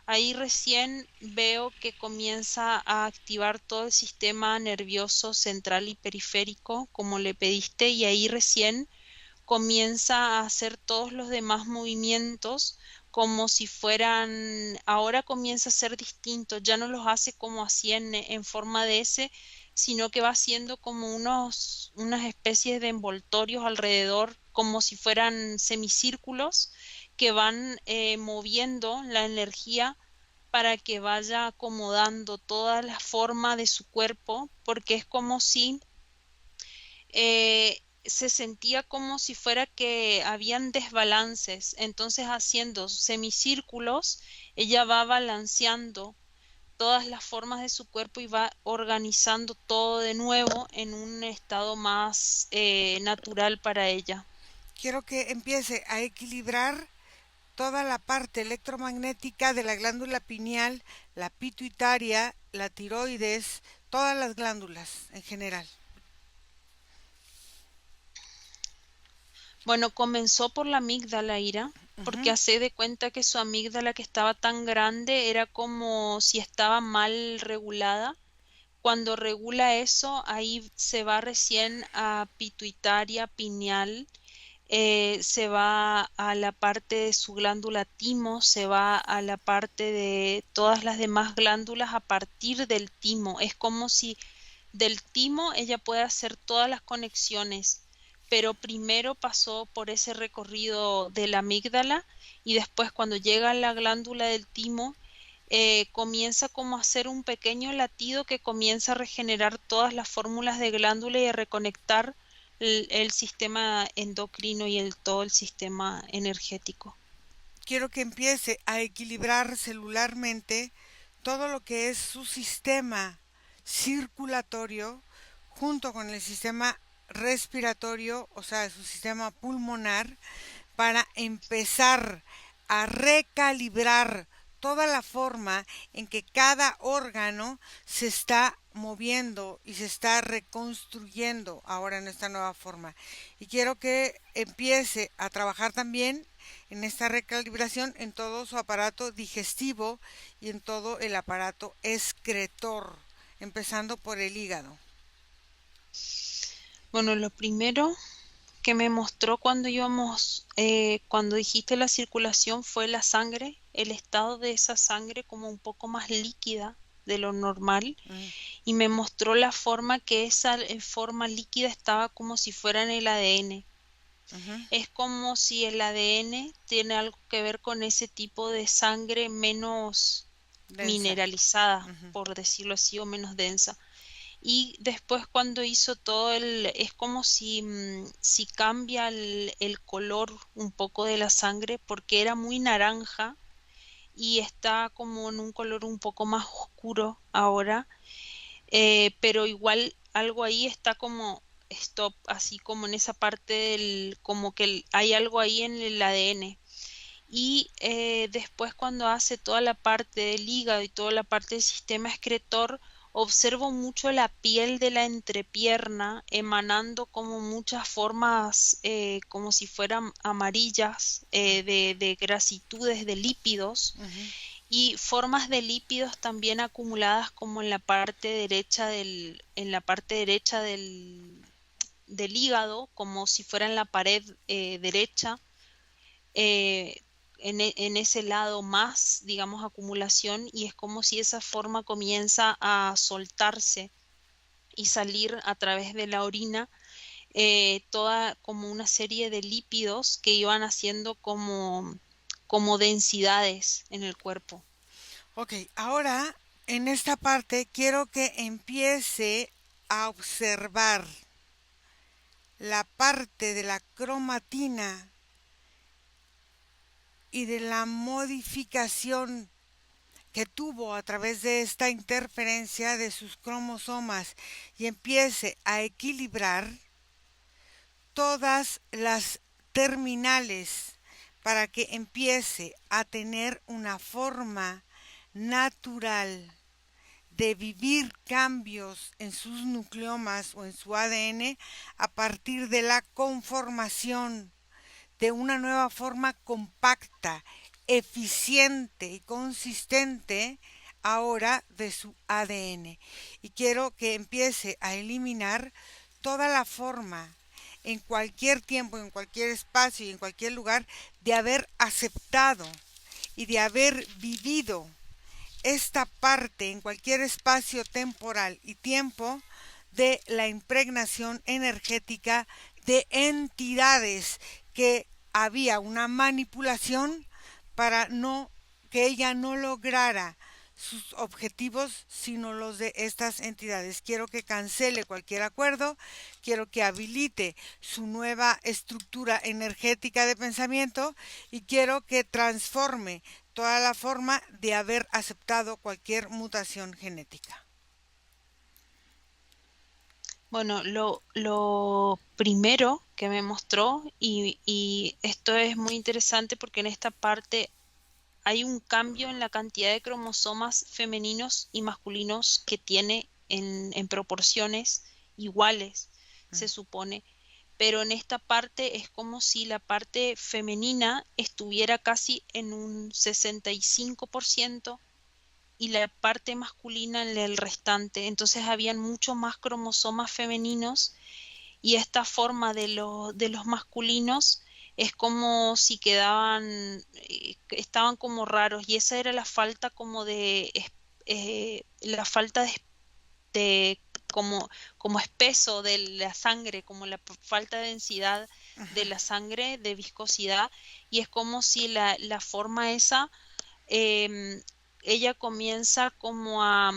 Ahí recién veo que comienza a activar todo el sistema nervioso central y periférico, como le pediste, y ahí recién comienza a hacer todos los demás movimientos como si fueran, ahora comienza a ser distinto, ya no los hace como así en forma de S, sino que va haciendo como unas especies de envoltorios alrededor, como si fueran semicírculos que van moviendo la energía para que vaya acomodando toda la forma de su cuerpo, porque es como si se sentía como si fuera que habían desbalances. Entonces, haciendo semicírculos, ella va balanceando todas las formas de su cuerpo y va organizando todo de nuevo en un estado más natural para ella. Quiero que empiece a equilibrar toda la parte electromagnética de la glándula pineal, la pituitaria, la tiroides, todas las glándulas en general. Bueno, comenzó por la amígdala, Ira, porque Ujú. hace de cuenta que su amígdala que estaba tan grande era como si estaba mal regulada. Cuando regula eso, ahí se va recién a pituitaria, pineal, se va a la parte de su glándula timo, se va a la parte de todas las demás glándulas a partir del timo. Es como si del timo ella puede hacer todas las conexiones, pero primero pasó por ese recorrido de la amígdala y después cuando llega a la glándula del timo, comienza como a hacer un pequeño latido que comienza a regenerar todas las fórmulas de glándula y a reconectar el sistema endocrino y todo el sistema energético. Quiero que empiece a equilibrar celularmente todo lo que es su sistema circulatorio junto con el sistema respiratorio, o sea, su sistema pulmonar, para empezar a recalibrar toda la forma en que cada órgano se está moviendo y se está reconstruyendo ahora en esta nueva forma. Y quiero que empiece a trabajar también en esta recalibración en todo su aparato digestivo y en todo el aparato excretor, empezando por el hígado. Bueno, lo primero que me mostró cuando íbamos, cuando dijiste la circulación fue la sangre, el estado de esa sangre como un poco más líquida de lo normal Mm, y me mostró la forma que esa forma líquida estaba como si fuera en el ADN. ujú. Es como si el ADN tiene algo que ver con ese tipo de sangre menos Densa. mineralizada, Ujú. por decirlo así, o menos densa. Y después cuando hizo todo es como si, si cambia el color un poco de la sangre porque era muy naranja y está como en un color un poco más oscuro ahora, pero igual algo ahí está como stop, así como en esa parte como que hay algo ahí en el ADN. Y después cuando hace toda la parte del hígado y toda la parte del sistema excretor, observo mucho la piel de la entrepierna emanando como muchas formas, como si fueran amarillas, de grasitudes, de lípidos, Ujú. y formas de lípidos también acumuladas como en la parte derecha del hígado, como si fuera en la pared derecha, eh, en ese lado más, digamos, acumulación, y es como si esa forma comienza a soltarse y salir a través de la orina, toda como una serie de lípidos que iban haciendo como densidades en el cuerpo. Ok, ahora en esta parte quiero que empiece a observar la parte de la cromatina y de la modificación que tuvo a través de esta interferencia de sus cromosomas y empiece a equilibrar todas las terminales para que empiece a tener una forma natural de vivir cambios en sus nucleomas o en su ADN a partir de la conformación de una nueva forma compacta, eficiente y consistente ahora de su ADN. Y quiero que empiece a eliminar toda la forma en cualquier tiempo, en cualquier espacio y en cualquier lugar de haber aceptado y de haber vivido esta parte en cualquier espacio temporal y tiempo de la impregnación energética de entidades que había una manipulación para no que ella no lograra sus objetivos, sino los de estas entidades. Quiero que cancele cualquier acuerdo, quiero que habilite su nueva estructura energética de pensamiento y quiero que transforme toda la forma de haber aceptado cualquier mutación genética. Bueno, lo primero que me mostró, y esto es muy interesante porque en esta parte hay un cambio en la cantidad de cromosomas femeninos y masculinos que tiene en proporciones iguales, se supone, pero en esta parte es como si la parte femenina estuviera casi en un 65% y la parte masculina en el restante. Entonces habían muchos más cromosomas femeninos y esta forma de los masculinos es como si quedaban, estaban como raros y esa era la falta como la falta de como, como espeso de la sangre, como la falta de densidad de la sangre, de viscosidad, y es como si la forma esa, em, ella comienza como a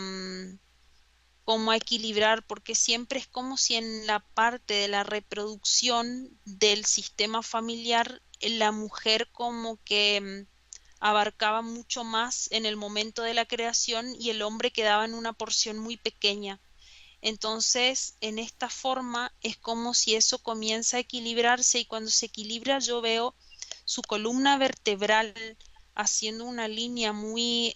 equilibrar, porque siempre es como si en la parte de la reproducción del sistema familiar, la mujer como que abarcaba mucho más en el momento de la creación y el hombre quedaba en una porción muy pequeña. Entonces, en esta forma es como si eso comienza a equilibrarse y cuando se equilibra yo veo su columna vertebral haciendo una línea muy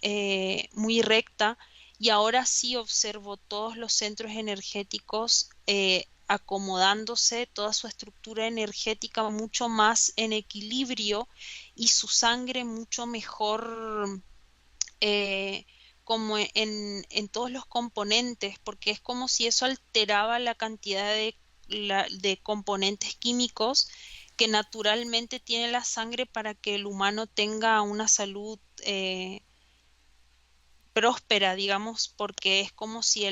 recta y ahora sí observo todos los centros energéticos acomodándose, toda su estructura energética mucho más en equilibrio y su sangre mucho mejor como en todos los componentes, porque es como si eso alteraba la cantidad de componentes químicos que naturalmente tiene la sangre para que el humano tenga una salud próspera, digamos, porque es como si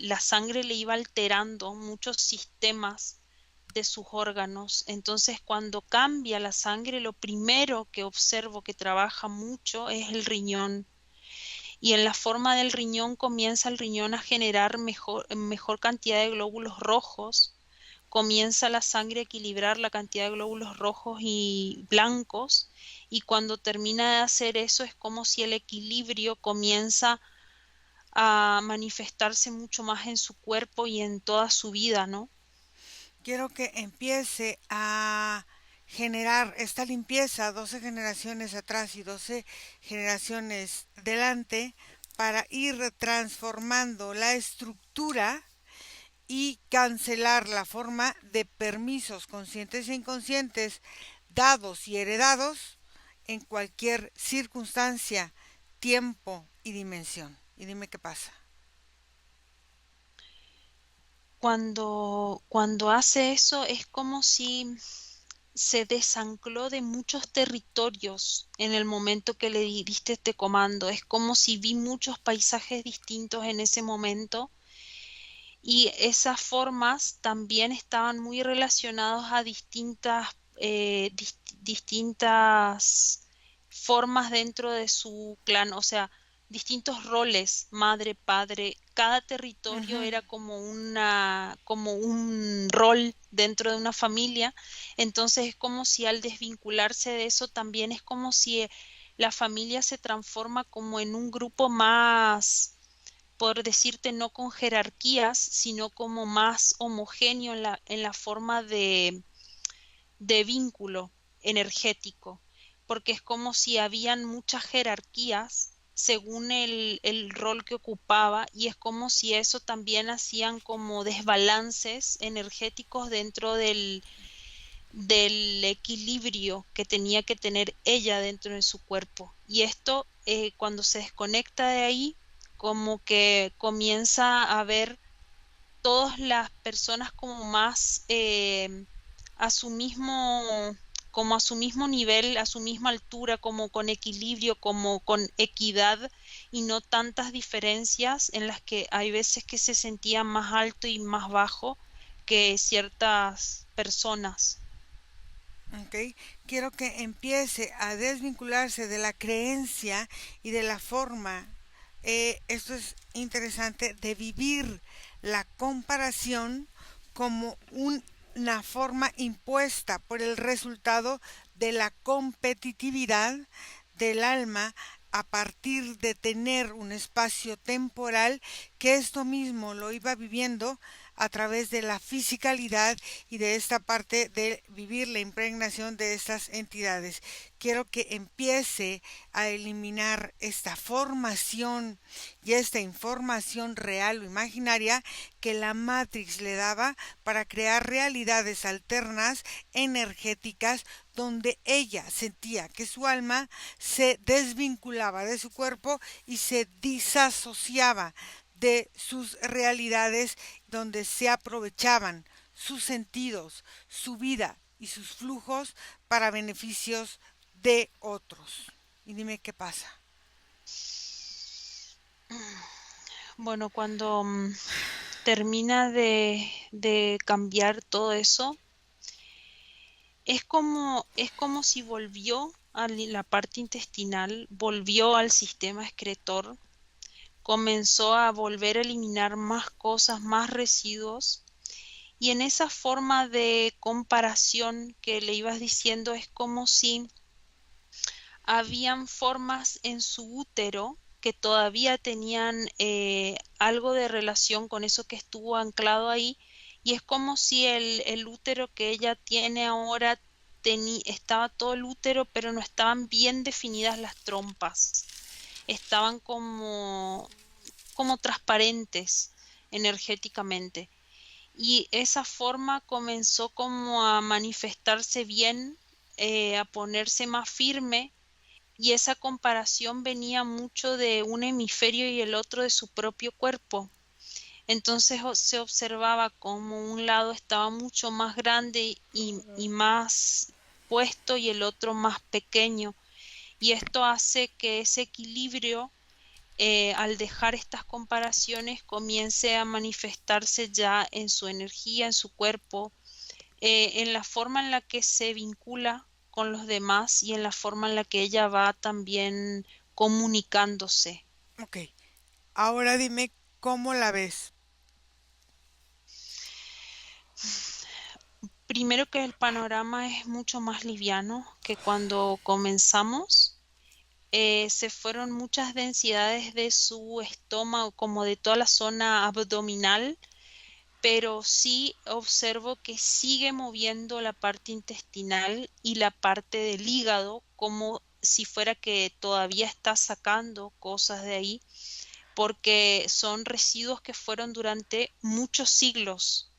la sangre le iba alterando muchos sistemas de sus órganos. Entonces, cuando cambia la sangre, lo primero que observo que trabaja mucho es el riñón y en la forma del riñón comienza el riñón a generar mejor cantidad de glóbulos rojos, comienza la sangre a equilibrar la cantidad de glóbulos rojos y blancos, y cuando termina de hacer eso es como si el equilibrio comienza a manifestarse mucho más en su cuerpo y en toda su vida, ¿no? Quiero que empiece a generar esta limpieza 12 generaciones atrás y 12 generaciones delante para ir transformando la estructura y cancelar la forma de permisos conscientes e inconscientes dados y heredados en cualquier circunstancia, tiempo y dimensión. Y dime qué pasa. Cuando hace eso es como si se desancló de muchos territorios en el momento que le diste este comando. Es como si vi muchos paisajes distintos en ese momento y esas formas también estaban muy relacionadas a distintas formas dentro de su clan, o sea, distintos roles, madre, padre, cada territorio Ujú. era como un rol dentro de una familia, entonces es como si al desvincularse de eso también es como si la familia se transforma como en un grupo más, por decirte, no con jerarquías, sino como más homogéneo en la forma de vínculo energético, porque es como si habían muchas jerarquías según el rol que ocupaba y es como si eso también hacían como desbalances energéticos dentro del equilibrio que tenía que tener ella dentro de su cuerpo. Y esto, cuando se desconecta de ahí, como que comienza a ver todas las personas como más a su mismo, como a su mismo nivel, a su misma altura, como con equilibrio, como con equidad y no tantas diferencias en las que hay veces que se sentía más alto y más bajo que ciertas personas. ¿Ok? Quiero que empiece a desvincularse de la creencia y de la forma esto es interesante, de vivir la comparación como una forma impuesta por el resultado de la competitividad del alma a partir de tener un espacio temporal que esto mismo lo iba viviendo a través de la fisicalidad y de esta parte de vivir la impregnación de estas entidades. Quiero que empiece a eliminar esta formación y esta información real o imaginaria que la Matrix le daba para crear realidades alternas energéticas donde ella sentía que su alma se desvinculaba de su cuerpo y se disasociaba de sus realidades donde se aprovechaban sus sentidos, su vida y sus flujos para beneficios de otros. Y dime qué pasa. Bueno, cuando termina de cambiar todo eso, es como si volvió a la parte intestinal, volvió al sistema excretor, comenzó a volver a eliminar más cosas, más residuos, y en esa forma de comparación que le ibas diciendo es como si habían formas en su útero que todavía tenían algo de relación con eso que estuvo anclado ahí, y es como si el útero que ella tiene ahora estaba todo el útero, pero no estaban bien definidas las trompas, estaban como transparentes energéticamente. Y esa forma comenzó como a manifestarse bien, a ponerse más firme, y esa comparación venía mucho de un hemisferio y el otro de su propio cuerpo. Entonces se observaba como un lado estaba mucho más grande y más puesto y el otro más pequeño. Y esto hace que ese equilibrio, al dejar estas comparaciones, comience a manifestarse ya en su energía, en su cuerpo, en la forma en la que se vincula con los demás y en la forma en la que ella va también comunicándose. Ok, ahora dime cómo la ves. Primero que el panorama es mucho más liviano que cuando comenzamos. Se fueron muchas densidades de su estómago, como de toda la zona abdominal, pero sí observo que sigue moviendo la parte intestinal y la parte del hígado, como si fuera que todavía está sacando cosas de ahí, porque son residuos que fueron durante muchos siglos,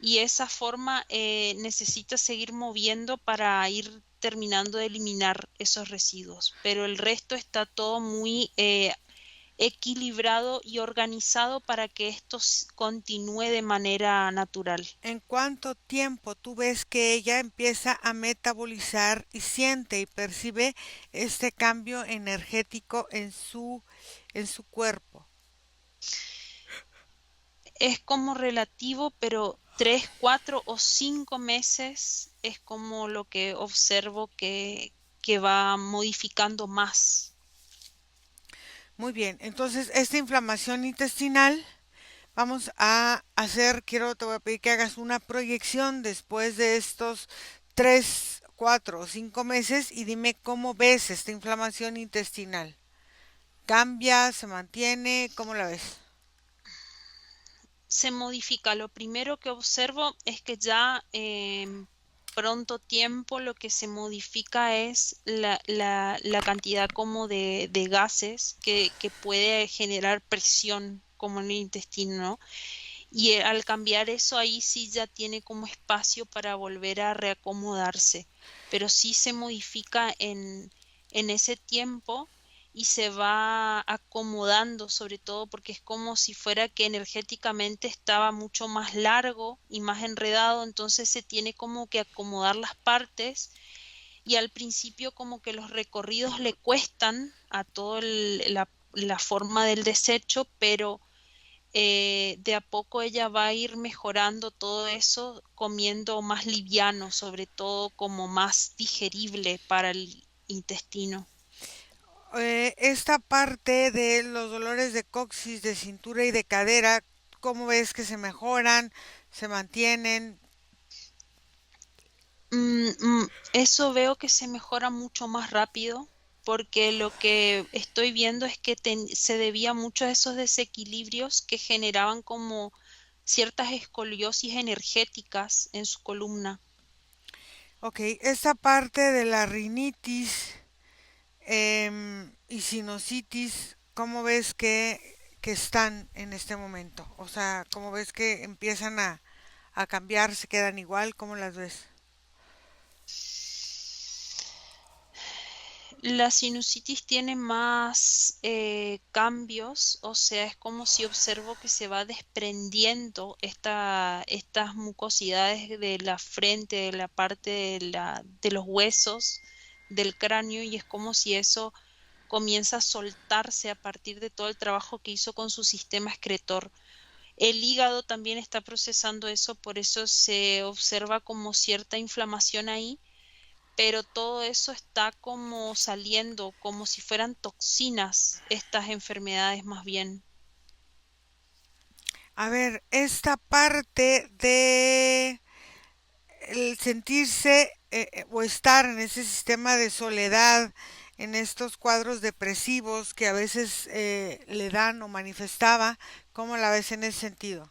y esa forma necesita seguir moviendo para ir terminando de eliminar esos residuos, pero el resto está todo muy equilibrado y organizado para que esto continúe de manera natural. ¿En cuánto tiempo tú ves que ella empieza a metabolizar y siente y percibe este cambio energético en su cuerpo? Es como relativo, pero 3, 4 o 5 meses es como lo que observo que va modificando más. Muy bien, entonces esta inflamación intestinal, vamos a hacer, te voy a pedir que hagas una proyección después de estos 3, 4 o 5 meses y dime cómo ves esta inflamación intestinal. ¿Cambia? ¿Se mantiene? ¿Cómo la ves? Se modifica. Lo primero que observo es que ya en pronto tiempo lo que se modifica es la cantidad como de gases que puede generar presión como en el intestino, ¿no? Y al cambiar eso ahí sí ya tiene como espacio para volver a reacomodarse, pero sí se modifica en ese tiempo y se va acomodando, sobre todo porque es como si fuera que energéticamente estaba mucho más largo y más enredado, entonces se tiene como que acomodar las partes, y al principio como que los recorridos le cuestan a toda la forma del desecho, pero de a poco ella va a ir mejorando todo eso, comiendo más liviano, sobre todo como más digerible para el intestino. Esta parte de los dolores de coxis, de cintura y de cadera, ¿cómo ves que se mejoran, se mantienen? Eso veo que se mejora mucho más rápido porque lo que estoy viendo es que se debía mucho a esos desequilibrios que generaban como ciertas escoliosis energéticas en su columna. Ok, esta parte de la rinitis y sinusitis, ¿cómo ves que están en este momento? O sea, ¿cómo ves que empiezan a cambiar, se quedan igual? ¿Cómo las ves? La sinusitis tiene más cambios, o sea, es como si observo que se va desprendiendo estas mucosidades de la frente, de la parte de los huesos, del cráneo, y es como si eso comienza a soltarse a partir de todo el trabajo que hizo con su sistema excretor. El hígado también está procesando eso, por eso se observa como cierta inflamación ahí, pero todo eso está como saliendo, como si fueran toxinas, estas enfermedades más bien. A ver, esta parte de el sentirse o estar en ese sistema de soledad, en estos cuadros depresivos que a veces le dan o manifestaba, ¿cómo la ves en ese sentido?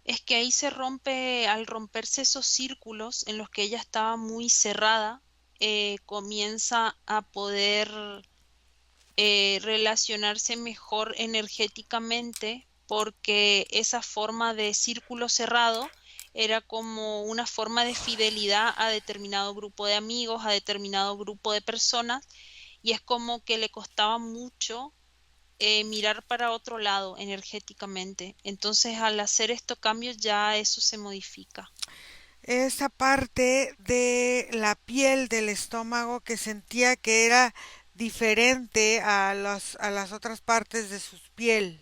Es que ahí se rompe, al romperse esos círculos en los que ella estaba muy cerrada, comienza a poder relacionarse mejor energéticamente porque esa forma de círculo cerrado era como una forma de fidelidad a determinado grupo de amigos, a determinado grupo de personas, y es como que le costaba mucho mirar para otro lado energéticamente. Entonces, al hacer estos cambios ya eso se modifica. Esa parte de la piel del estómago que sentía que era diferente a las otras partes de su piel.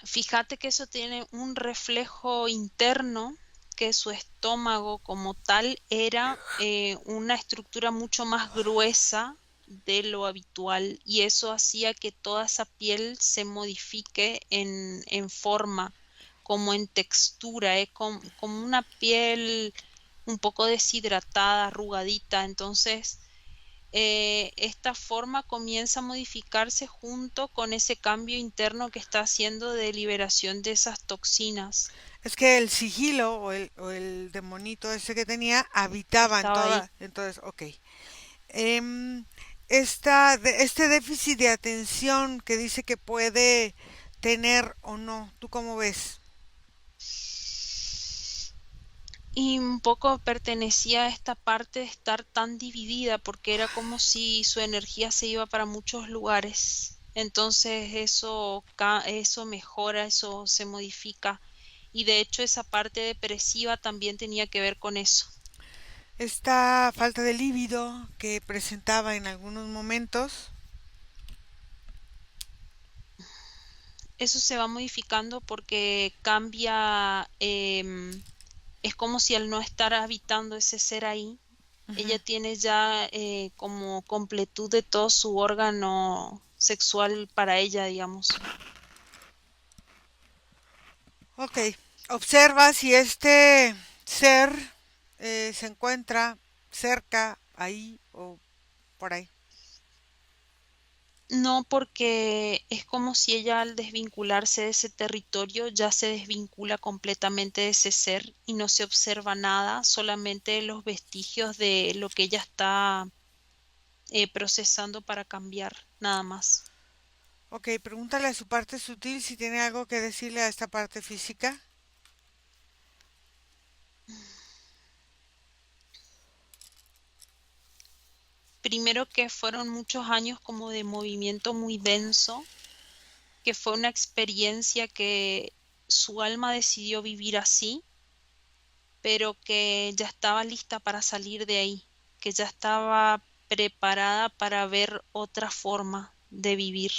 Fíjate que eso tiene un reflejo interno, que su estómago como tal era una estructura mucho más gruesa de lo habitual, y eso hacía que toda esa piel se modifique en forma, como en textura, como una piel un poco deshidratada, arrugadita. Entonces esta forma comienza a modificarse junto con ese cambio interno que está haciendo de liberación de esas toxinas Es que el sigilo o el demonito ese que tenía que habitaba en estaba ahí. toda. Entonces, ok. Em, este déficit de atención que dice que puede tener o no, ¿tú cómo ves? Y un poco pertenecía a esta parte de estar tan dividida porque era como si su energía se iba para muchos lugares. Entonces eso mejora, eso se modifica. Y de hecho esa parte depresiva también tenía que ver con eso. Esta falta de líbido que presentaba en algunos momentos. Eso se va modificando porque cambia, es como si al no estar habitando ese ser ahí, Ujú. ella tiene ya como completud de todo su órgano sexual para ella, digamos. Ok, observa si este ser se encuentra cerca, ahí o por ahí. No, porque es como si ella al desvincularse de ese territorio ya se desvincula completamente de ese ser y no se observa nada, solamente los vestigios de lo que ella está procesando para cambiar, nada más. Ok, pregúntale a su parte sutil si tiene algo que decirle a esta parte física. Primero que fueron muchos años como de movimiento muy denso, que fue una experiencia que su alma decidió vivir así, pero que ya estaba lista para salir de ahí, que ya estaba preparada para ver otra forma de vivir.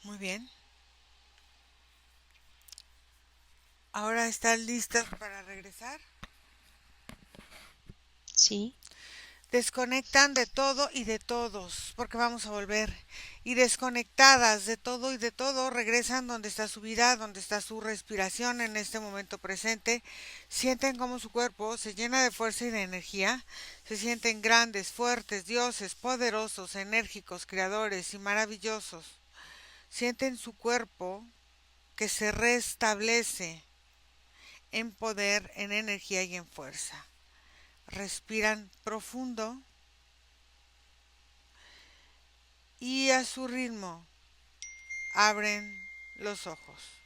Muy bien. Ahora están listas para regresar. Sí, Desconectan de todo y de todos, porque vamos a volver. Y desconectadas de todo y de todo, regresan donde está su vida, donde está su respiración en este momento presente. Sienten como su cuerpo se llena de fuerza y de energía. Se sienten grandes, fuertes, dioses, poderosos, enérgicos, creadores y maravillosos. Sienten su cuerpo que se restablece en poder, en energía y en fuerza. Respiran profundo y a su ritmo abren los ojos.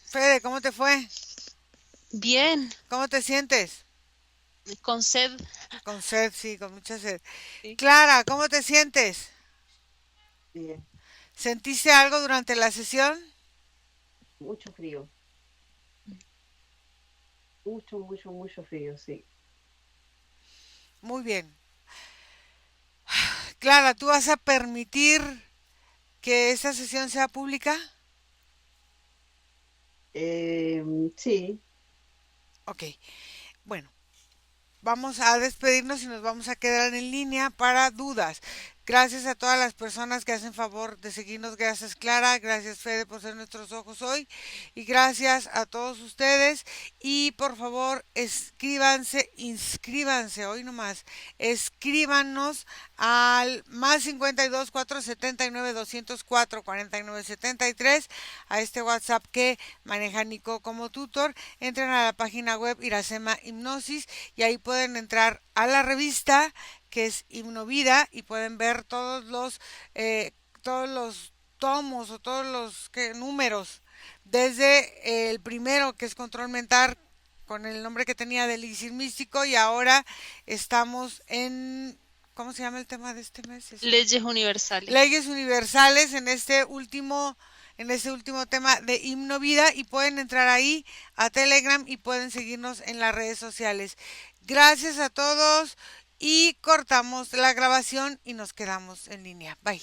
Fede, ¿cómo te fue? bien, ¿Cómo te sientes? con sed. Con sed, sí, con mucha sed. Sí. Clara, ¿cómo te sientes? Bien, ¿Sentiste algo durante la sesión? mucho frío, mucho, mucho, mucho frío, sí. Muy bien. Clara, ¿tú vas a permitir que esta sesión sea pública? Sí, Ok, bueno, vamos a despedirnos y nos vamos a quedar en línea para dudas. Gracias a todas las personas que hacen favor de seguirnos. Gracias Clara, gracias Fede por ser nuestros ojos hoy. Y gracias a todos ustedes. Y por favor, inscríbanse hoy nomás. Escríbanos al más 52 479 204 49 73 a este WhatsApp que maneja Nico como tutor. Entren a la página web Iracema Hipnosis y ahí pueden entrar a la revista que es Hipnovida y pueden ver todos los tomos o todos los números desde el primero que es Control Mental con el nombre que tenía de Elixir Místico y ahora estamos en ¿cómo se llama el tema de este mes? Leyes universales. Leyes universales en este último tema de Hipnovida y pueden entrar ahí a Telegram y pueden seguirnos en las redes sociales. Gracias a todos y cortamos la grabación y nos quedamos en línea. Bye.